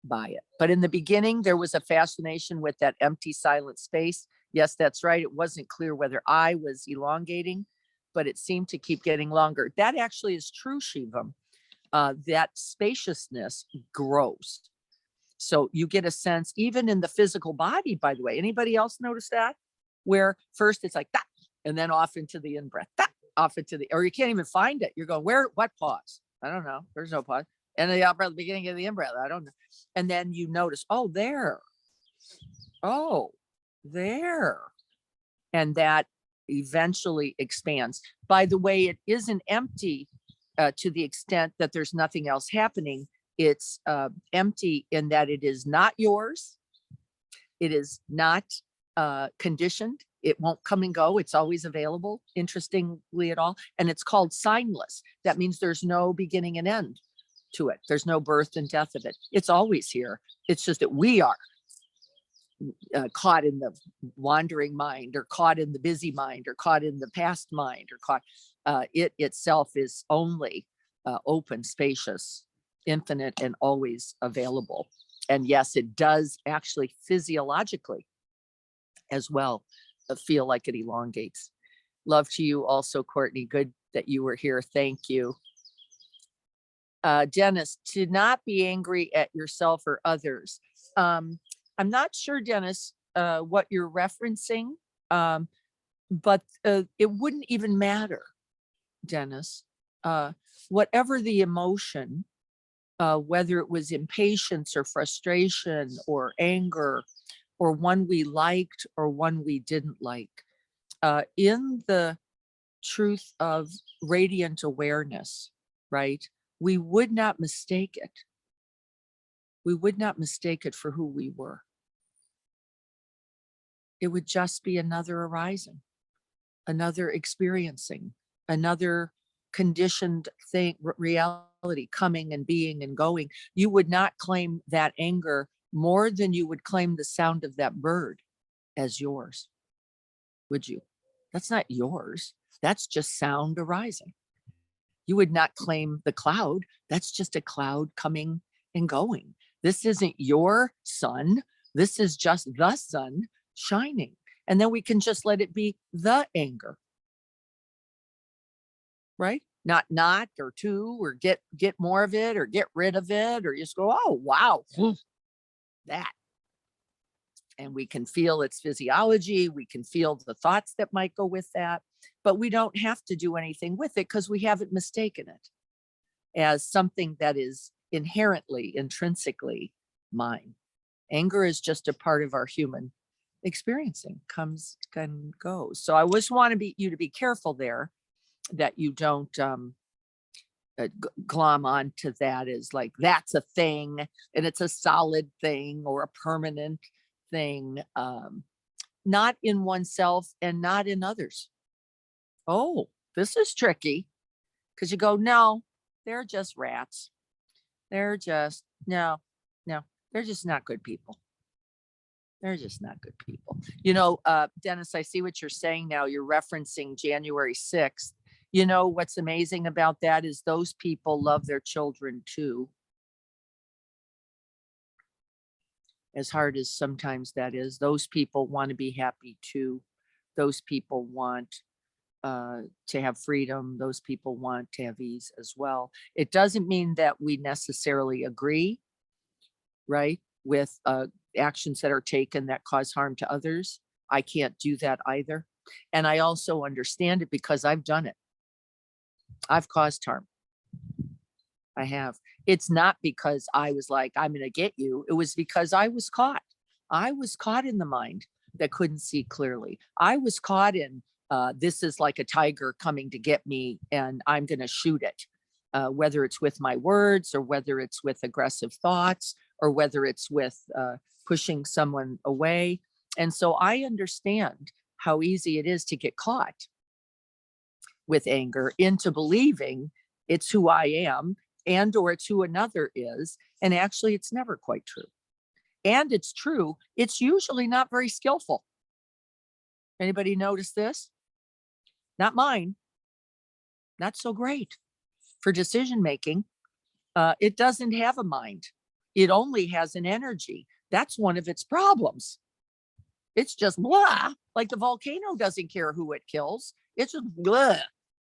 by it. But in the beginning, there was a fascination with that empty, silent space. Yes, that's right. It wasn't clear whether I was elongating, but it seemed to keep getting longer. That actually is true, Shivam. That spaciousness grows. So you get a sense, even in the physical body, by the way. Anybody else notice that? Where first it's like that, and then off into the in-breath, that, off into the, or you can't even find it. You're going, where, what pause? I don't know. There's no pause. And the out-breath, the beginning of the in-breath, I don't know. And then you notice, oh, there. Oh, there. And that eventually expands. By the way, it isn't empty to the extent that there's nothing else happening. It's empty in that it is not yours. It is not conditioned. It won't come and go. It's always available, interestingly at all. And it's called signless. That means there's no beginning and end to it. There's no birth and death of it. It's always here. It's just that we are caught in the wandering mind, or caught in the busy mind, or caught in the past mind, or caught. It itself is only open, spacious, infinite, and always available. And yes, it does actually physiologically as well feel like it elongates. Love to you also, Courtney. Good that you were here. Thank you. Dennis, to not be angry at yourself or others. I'm not sure, Dennis, what you're referencing, but it wouldn't even matter, Dennis. Whatever the emotion, whether it was impatience or frustration or anger, or one we liked or one we didn't like, in the truth of radiant awareness, right? We would not mistake it. We would not mistake it for who we were. It would just be another arising, another experiencing, another conditioned thing, reality coming and being and going. You would not claim that anger more than you would claim the sound of that bird as yours, would you? That's not yours. That's just sound arising. You would not claim the cloud. That's just a cloud coming and going. This isn't your sun. This is just the sun shining. And then we can just let it be the anger, right? Not or to, or get more of it, or get rid of it, or just go, oh, wow, that. And we can feel its physiology. We can feel the thoughts that might go with that, but we don't have to do anything with it because we haven't mistaken it as something that is inherently, intrinsically mine. Anger is just a part of our human experiencing, comes and goes. So I just want you to be careful there, that you don't glom onto that as like, that's a thing and it's a solid thing or a permanent thing, not in oneself and not in others. Oh, this is tricky, because you go, no, they're just rats. They're just, no, they're just not good people. They're just not good people. You know, Dennis, I see what you're saying now. You're referencing January 6th. You know, what's amazing about that is those people love their children too. As hard as sometimes that is, those people want to be happy too. Those people want to have freedom. Those people want to have ease as well. It doesn't mean that we necessarily agree, right, with actions that are taken that cause harm to others. I can't do that either. And I also understand it because I've done it. I've caused harm. I have. It's not because I was like, I'm going to get you. It was because I was caught. I was caught in the mind that couldn't see clearly. I was caught in, this is like a tiger coming to get me and I'm going to shoot it. Whether it's with my words or whether it's with aggressive thoughts or whether it's with pushing someone away. And so I understand how easy it is to get caught with anger into believing it's who I am and or it's who another is. And actually it's never quite true. And it's true, it's usually not very skillful. Anybody notice this? Not mine. Not so great for decision making. It doesn't have a mind. It only has an energy. That's one of its problems. It's just blah, like the volcano doesn't care who it kills. It's just blah,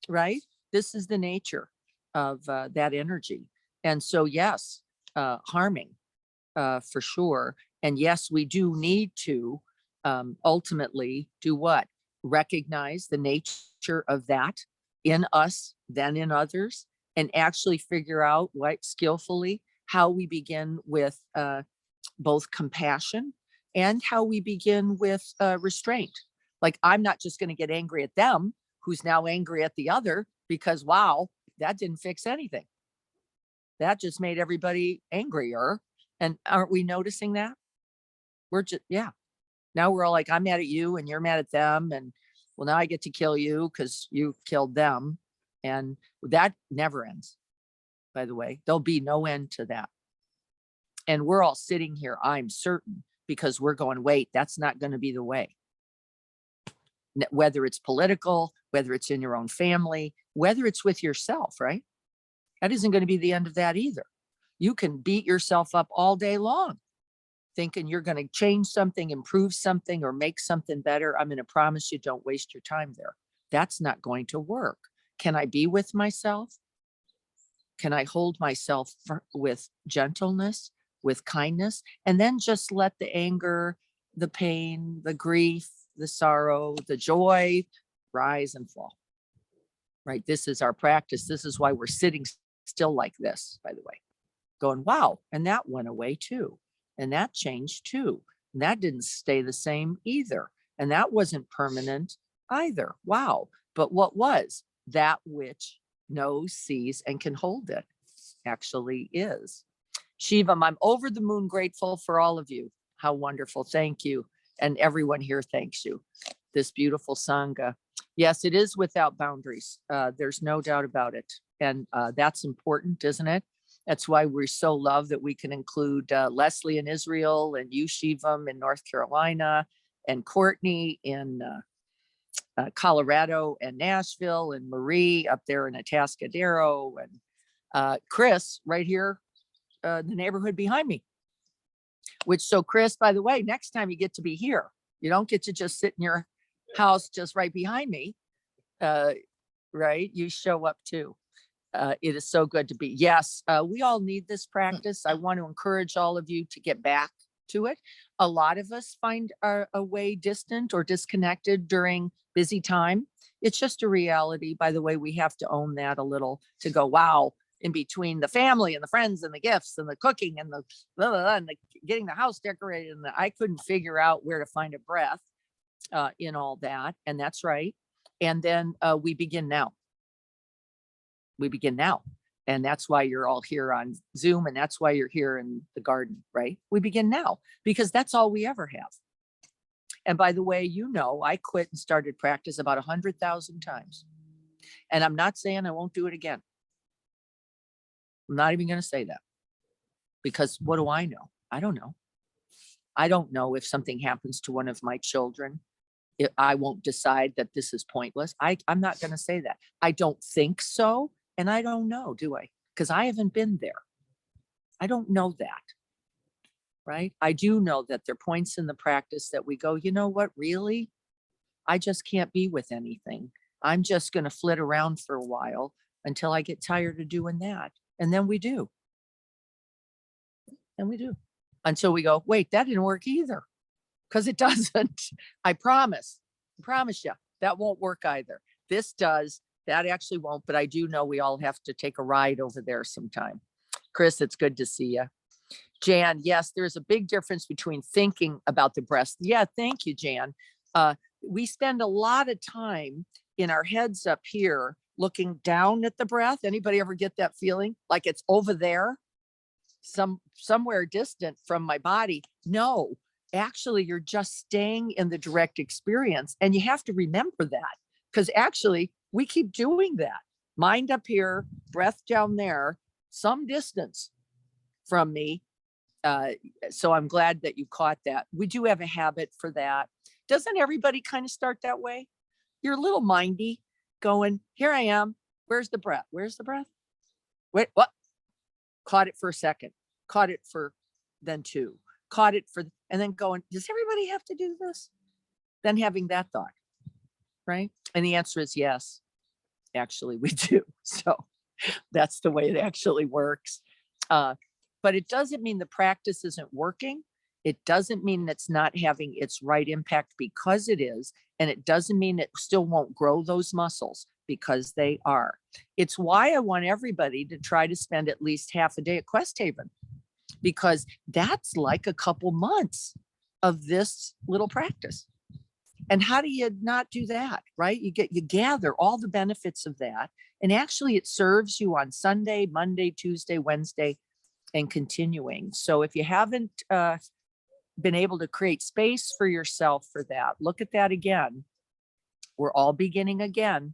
right? This is the nature of that energy. And so, yes, harming for sure. And yes, we do need to ultimately do what? Recognize the nature of that in us, then in others, and actually figure out what skillfully how we begin with both compassion and how we begin with restraint. Like, I'm not just going to get angry at them, who's now angry at the other, because wow, that didn't fix anything. That just made everybody angrier. And aren't we noticing that? We're just, yeah. Now we're all like, I'm mad at you and you're mad at them. And well, now I get to kill you because you killed them. And that never ends, by the way. There'll be no end to that. And we're all sitting here, I'm certain, because we're going, wait, that's not going to be the way. Whether it's political, whether it's in your own family, whether it's with yourself, right? That isn't going to be the end of that either. You can beat yourself up all day long thinking you're going to change something, improve something, or make something better. I'm going to promise you, don't waste your time there. That's not going to work. Can I be with myself? Can I hold myself with gentleness, with kindness, and then just let the anger, the pain, the grief, the sorrow, the joy rise and fall? Right? This is our practice. This is why we're sitting still like this, by the way, going, wow. And that went away too. And that changed too. And that didn't stay the same either. And that wasn't permanent either. Wow. But what was? That which knows, sees, and can hold it actually is. Shivam, I'm over the moon grateful for all of you. How wonderful. Thank you. And everyone here thanks you. This beautiful Sangha. Yes, it is without boundaries. There's no doubt about it. And that's important, isn't it? That's why we so love that we can include Leslie in Israel and you, Shivam, in North Carolina, and Courtney in Colorado and Nashville, and Marie up there in Atascadero, and Chris right here in the neighborhood behind me. Which, so Chris, by the way, next time you get to be here, you don't get to just sit in your house just right behind me, right? You show up too. It is so good to be. Yes, we all need this practice. I want to encourage all of you to get back to it. A lot of us find a way distant or disconnected during busy time. It's just a reality. By the way, we have to own that a little to go, wow, in between the family and the friends and the gifts and the cooking and the blah, blah, blah, and the getting the house decorated, and I couldn't figure out where to find a breath in all that. And that's right. And then we begin now. We begin now. And that's why you're all here on Zoom. And that's why you're here in the garden, right? We begin now because that's all we ever have. And by the way, you know, I quit and started practice about 100,000 times. And I'm not saying I won't do it again. I'm not even going to say that, because what do I know? I don't know. I don't know if something happens to one of my children. I won't decide that this is pointless. I'm not going to say that. I don't think so. And I don't know, do I? Because I haven't been there. I don't know that. Right? I do know that there are points in the practice that we go, you know what, really? I just can't be with anything. I'm just going to flit around for a while until I get tired of doing that. And then we do. And we do. Until we go, wait, that didn't work either. Because it doesn't. I promise you, that won't work either. This does. That actually won't, but I do know we all have to take a ride over there sometime. Chris, it's good to see you. Jan, yes, there's a big difference between thinking about the breath. Yeah, thank you, Jan. We spend a lot of time in our heads up here looking down at the breath. Anybody ever get that feeling like it's over there, somewhere distant from my body? No, actually, you're just staying in the direct experience. And you have to remember that, because actually we keep doing that. Mind up here, breath down there, some distance from me. So I'm glad that you caught that. We do have a habit for that. Doesn't everybody kind of start that way? You're a little mindy going, here I am. Where's the breath? Where's the breath? Wait, what? Caught it for a second, caught it for then two, caught it for, and then going, does everybody have to do this? Then having that thought, right? And the answer is yes, actually we do. So that's the way it actually works. But it doesn't mean the practice isn't working. It doesn't mean it's not having its right impact, because it is. And it doesn't mean it still won't grow those muscles, because they are. It's why I want everybody to try to spend at least half a day at Quest Haven, because that's like a couple months of this little practice. And how do you not do that, right? You gather all the benefits of that. And actually it serves you on Sunday, Monday, Tuesday, Wednesday, and continuing. So if you haven't been able to create space for yourself for that, look at that again. We're all beginning again,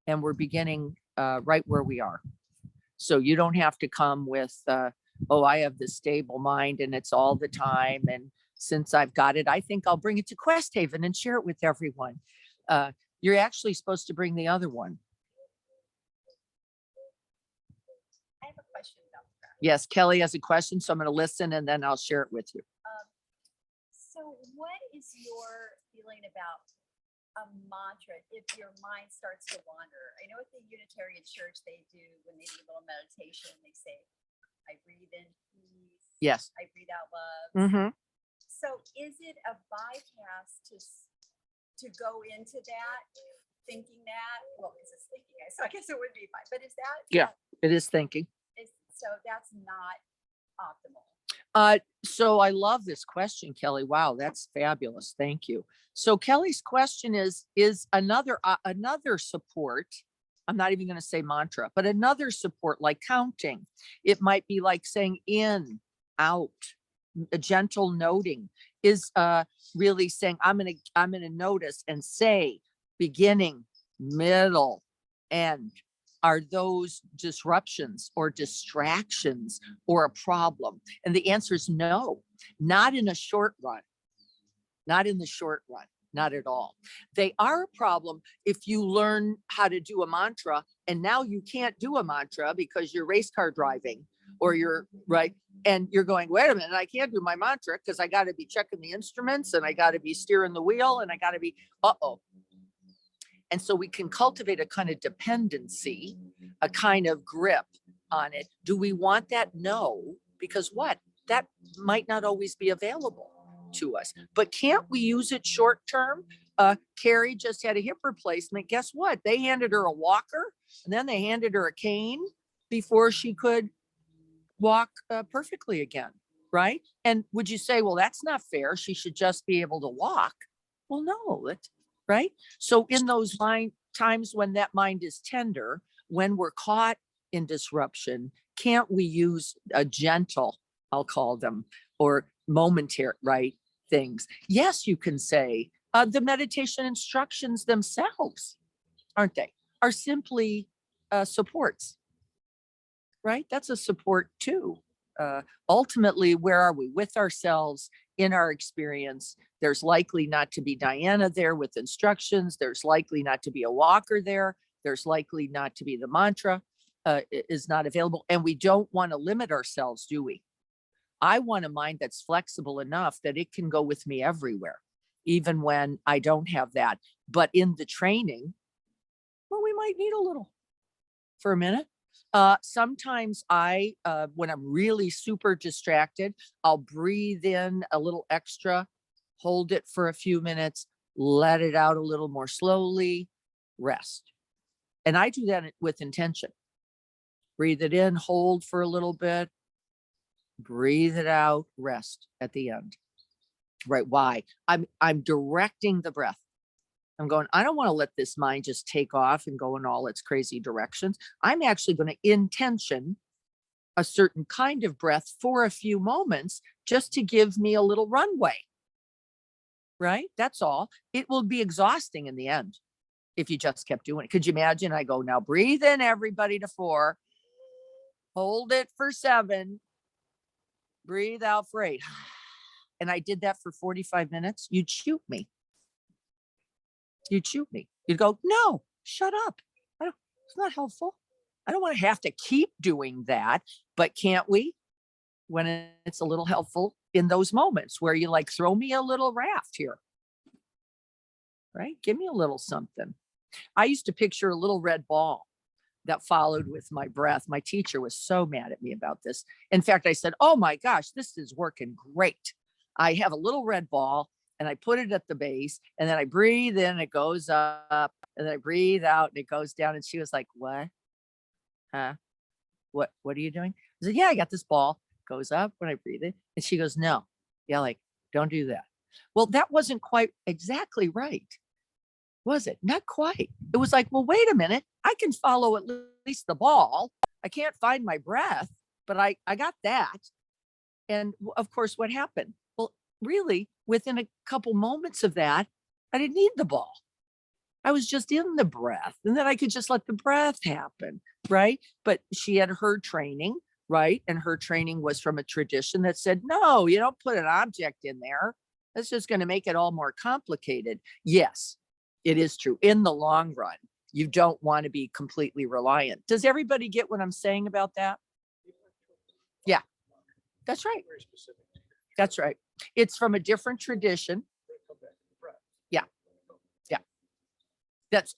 and we're beginning right where we are. So you don't have to come with, oh, I have this stable mind and it's all the time. And since I've got it, I think I'll bring it to Quest Haven and share it with everyone. You're actually supposed to bring the other one. I have a question about that. Yes, Kelly has a question, so I'm going to listen and then I'll share it with you. So what is your feeling about a mantra if your mind starts to wander? I know at the Unitarian Church they do, when they do a little meditation, they say, I breathe in peace. Yes. I breathe out love. Mm-hmm. So is it a bypass to go into that, thinking that? Well, because it's thinking, so I guess it would be fine. But is that? Yeah, it is thinking. So that's not optimal. So I love this question, Kelly. Wow, that's fabulous. Thank you. So Kelly's question is another support. I'm not even going to say mantra, but another support like counting. It might be like saying in, out, a gentle noting is really saying I'm going to notice and say beginning, middle, end. Are those disruptions or distractions or a problem? And the answer is no, not in a short run, not in the short run, not at all. They are a problem if you learn how to do a mantra and now you can't do a mantra because you're race car driving or you're right. And you're going, wait a minute, I can't do my mantra because I got to be checking the instruments and I got to be steering the wheel and I got to be, uh-oh. And so we can cultivate a kind of dependency, a kind of grip on it. Do we want that? No, because what? That might not always be available to us. But can't we use it short term? Carrie just had a hip replacement. Guess what? They handed her a walker and then they handed her a cane before she could walk perfectly again, right? And would you say, well, that's not fair. She should just be able to walk. Well, no, that's right. So in those times when that mind is tender, when we're caught in disruption, can't we use a gentle, I'll call them, or momentary, right, things? Yes, you can say the meditation instructions themselves, aren't they, are simply supports, right? That's a support too. Ultimately, where are we? With ourselves, in our experience. There's likely not to be Diana there with instructions. There's likely not to be a walker there. There's likely not to be the mantra is not available. And we don't want to limit ourselves, do we? I want a mind that's flexible enough that it can go with me everywhere, even when I don't have that. But in the training, well, we might need a little for a minute. Sometimes when I'm really super distracted, I'll breathe in a little extra, hold it for a few minutes, let it out a little more slowly, rest. And I do that with intention. Breathe it in, hold for a little bit, breathe it out, rest at the end. Right? Why? I'm directing the breath. I'm going, I don't want to let this mind just take off and go in all its crazy directions. I'm actually going to intention a certain kind of breath for a few moments just to give me a little runway. Right? That's all. It will be exhausting in the end if you just kept doing it. Could you imagine? I go, now breathe in, everybody, to 4, hold it for 7, breathe out for 8. And I did that for 45 minutes. You'd shoot me. You'd shoot me. You'd go, no, shut up. It's not helpful. I don't want to have to keep doing that, but can't we? When it's a little helpful in those moments where you like, throw me a little raft here, right? Give me a little something. I used to picture a little red ball that followed with my breath. My teacher was so mad at me about this. In fact, I said, oh my gosh, this is working great. I have a little red ball and I put it at the base and then I breathe in, it goes up, and then I breathe out and it goes down. And she was like, what? Huh? What are you doing? I said, yeah, I got this ball, goes up when I breathe it. And she goes, no, yeah, like, don't do that. Well, that wasn't quite exactly right. Was it? Not quite. It was like, well, wait a minute. I can follow at least the ball. I can't find my breath, but I got that. And of course, what happened? Well, really, within a couple moments of that, I didn't need the ball. I was just in the breath, and then I could just let the breath happen, right? But she had her training, right? And her training was from a tradition that said, no, you don't put an object in there. That's just going to make it all more complicated. Yes, it is true. In the long run, you don't want to be completely reliant. Does everybody get what I'm saying about that? Yeah, that's right. That's right. It's from a different tradition. Yeah. Yeah.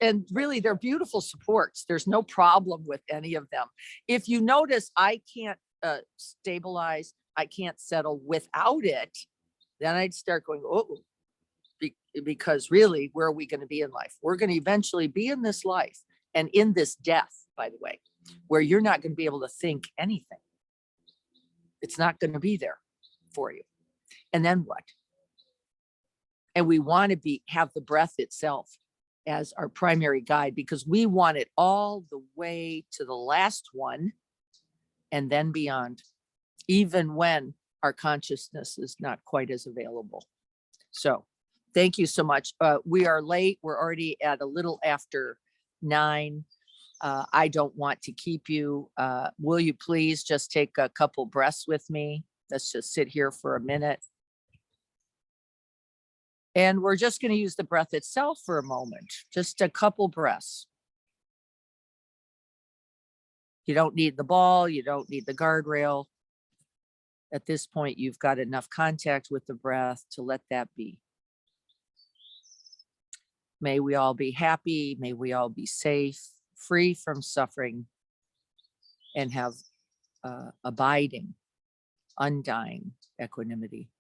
And really they're beautiful supports. There's no problem with any of them. If you notice, I can't stabilize, I can't settle without it, then I'd start going, oh, because really, where are we going to be in life? We're going to eventually be in this life and in this death, by the way, where you're not going to be able to think anything. It's not going to be there for you. And then what? And we want to have the breath itself as our primary guide, because we want it all the way to the last one and then beyond, even when our consciousness is not quite as available. So thank you so much. We are late. We're already at a little after 9. I don't want to keep you. Will you please just take a couple breaths with me? Let's just sit here for a minute. And we're just going to use the breath itself for a moment, just a couple breaths. You don't need the ball. You don't need the guardrail. At this point, you've got enough contact with the breath to let that be. May we all be happy. May we all be safe, free from suffering, and have abiding, undying equanimity.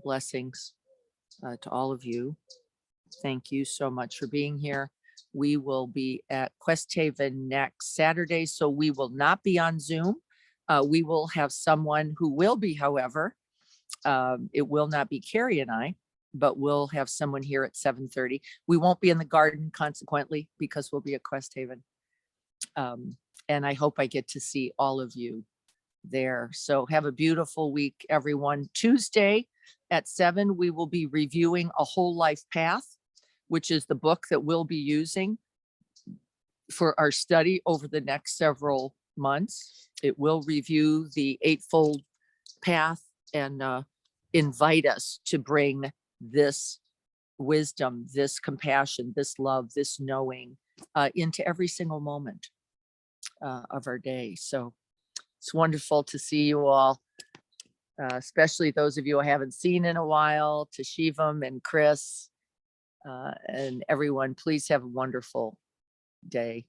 Blessings to all of you. Thank you so much for being here. We will be at Quest Haven next Saturday, so we will not be on Zoom. We will have someone who will be, however, it will not be Carrie and I, but we'll have someone here at 7:30. We won't be in the garden, consequently, because we'll be at Quest Haven. And I hope I get to see all of you there. So have a beautiful week, everyone. Tuesday at 7, we will be reviewing A Whole Life Path, which is the book that we'll be using for our study over the next several months. It will review the Eightfold Path and invite us to bring this wisdom, this compassion, this love, this knowing into every single moment of our day. So it's wonderful to see you all, especially those of you I haven't seen in a while, to Shivam and Chris and everyone. Please have a wonderful day.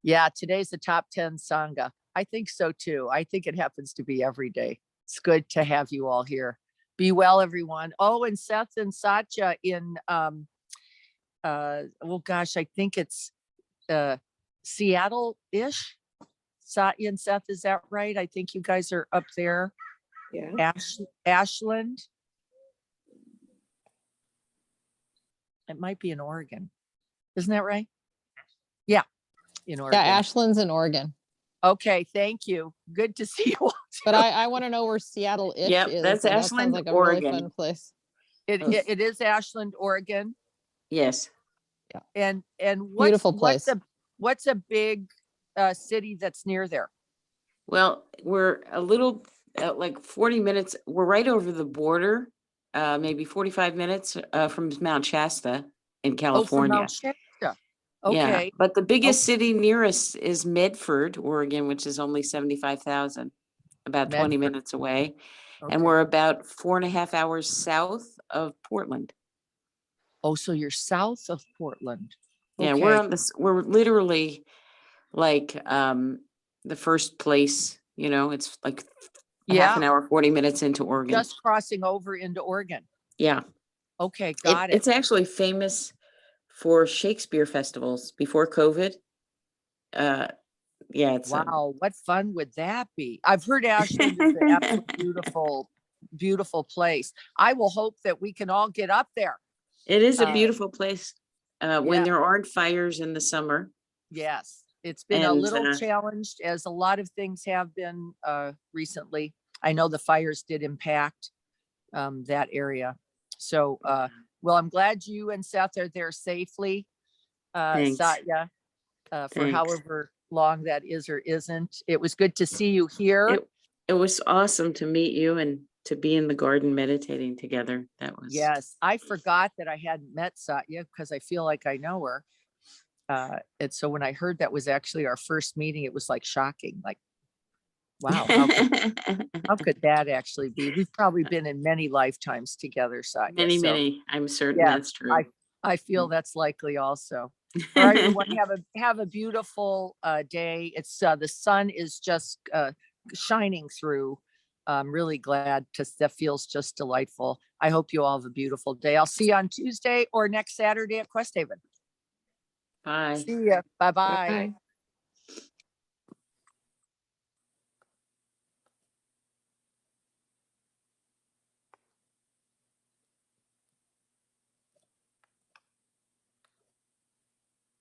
Yeah, today's the top 10 Sangha. I think so too. I think it happens to be every day. It's good to have you all here. Be well, everyone. Oh, and Seth and Satya in, oh gosh, I think it's Seattle-ish. Satya and Seth, is that right? I think you guys are up there. Yeah. Ashland. It might be in Oregon. Isn't that right? Yeah, in Oregon. Yeah, Ashland's in Oregon. Okay, thank you. Good to see you all. But I want to know where Seattle-ish Yep, is. that's That Ashland, sounds like a Oregon. really fun place. It is Ashland, Oregon. Yes. And Beautiful place. what's a big city that's near there? Well, we're a little, like 40 minutes, we're right over the border, maybe 45 minutes from Mount Shasta in Oh, from California. Mount Shasta. Yeah, Okay. but the biggest city near us is Medford, Oregon, which is only 75,000, about 20 Medford. minutes away. Okay. And we're about 4.5 hours south of Portland. Oh, so you're south of Portland. Yeah, Okay. we're on this, we're literally like the first place, it's like a half an hour, 40 minutes into Oregon. Just crossing over into Oregon. Yeah. Okay, got it. It's actually famous for Shakespeare festivals before COVID. Yeah, it's Wow, what fun would that be? I've heard Ashland is an absolute beautiful, beautiful place. I will hope that we can all get up there. it is a Uh, beautiful place when yeah. there aren't fires in the summer. Yes, it's been a And, little challenged, as a lot of things have been recently. I know the fires did impact that area. So, well, I'm glad you and Seth are there safely. Thanks. Satya, for Thanks. however long that is or isn't. It was good to see you here. It was awesome to meet you and to be in the garden meditating together. That was. Yes, I forgot that I hadn't met Satya because I feel like I know her. And so when I heard that was actually our first meeting, it was like shocking. Like, Wow. How could that actually be? We've probably been in many lifetimes together, Satya. Many, So many. I'm certain yeah, that's true. I feel that's likely also. All right, everyone, have a beautiful day. It's the sun is just shining through. I'm really glad that feels just delightful. I hope you all have a beautiful day. I'll see you on Tuesday or next Saturday at Quest Haven. Bye. See ya. Bye bye. Bye.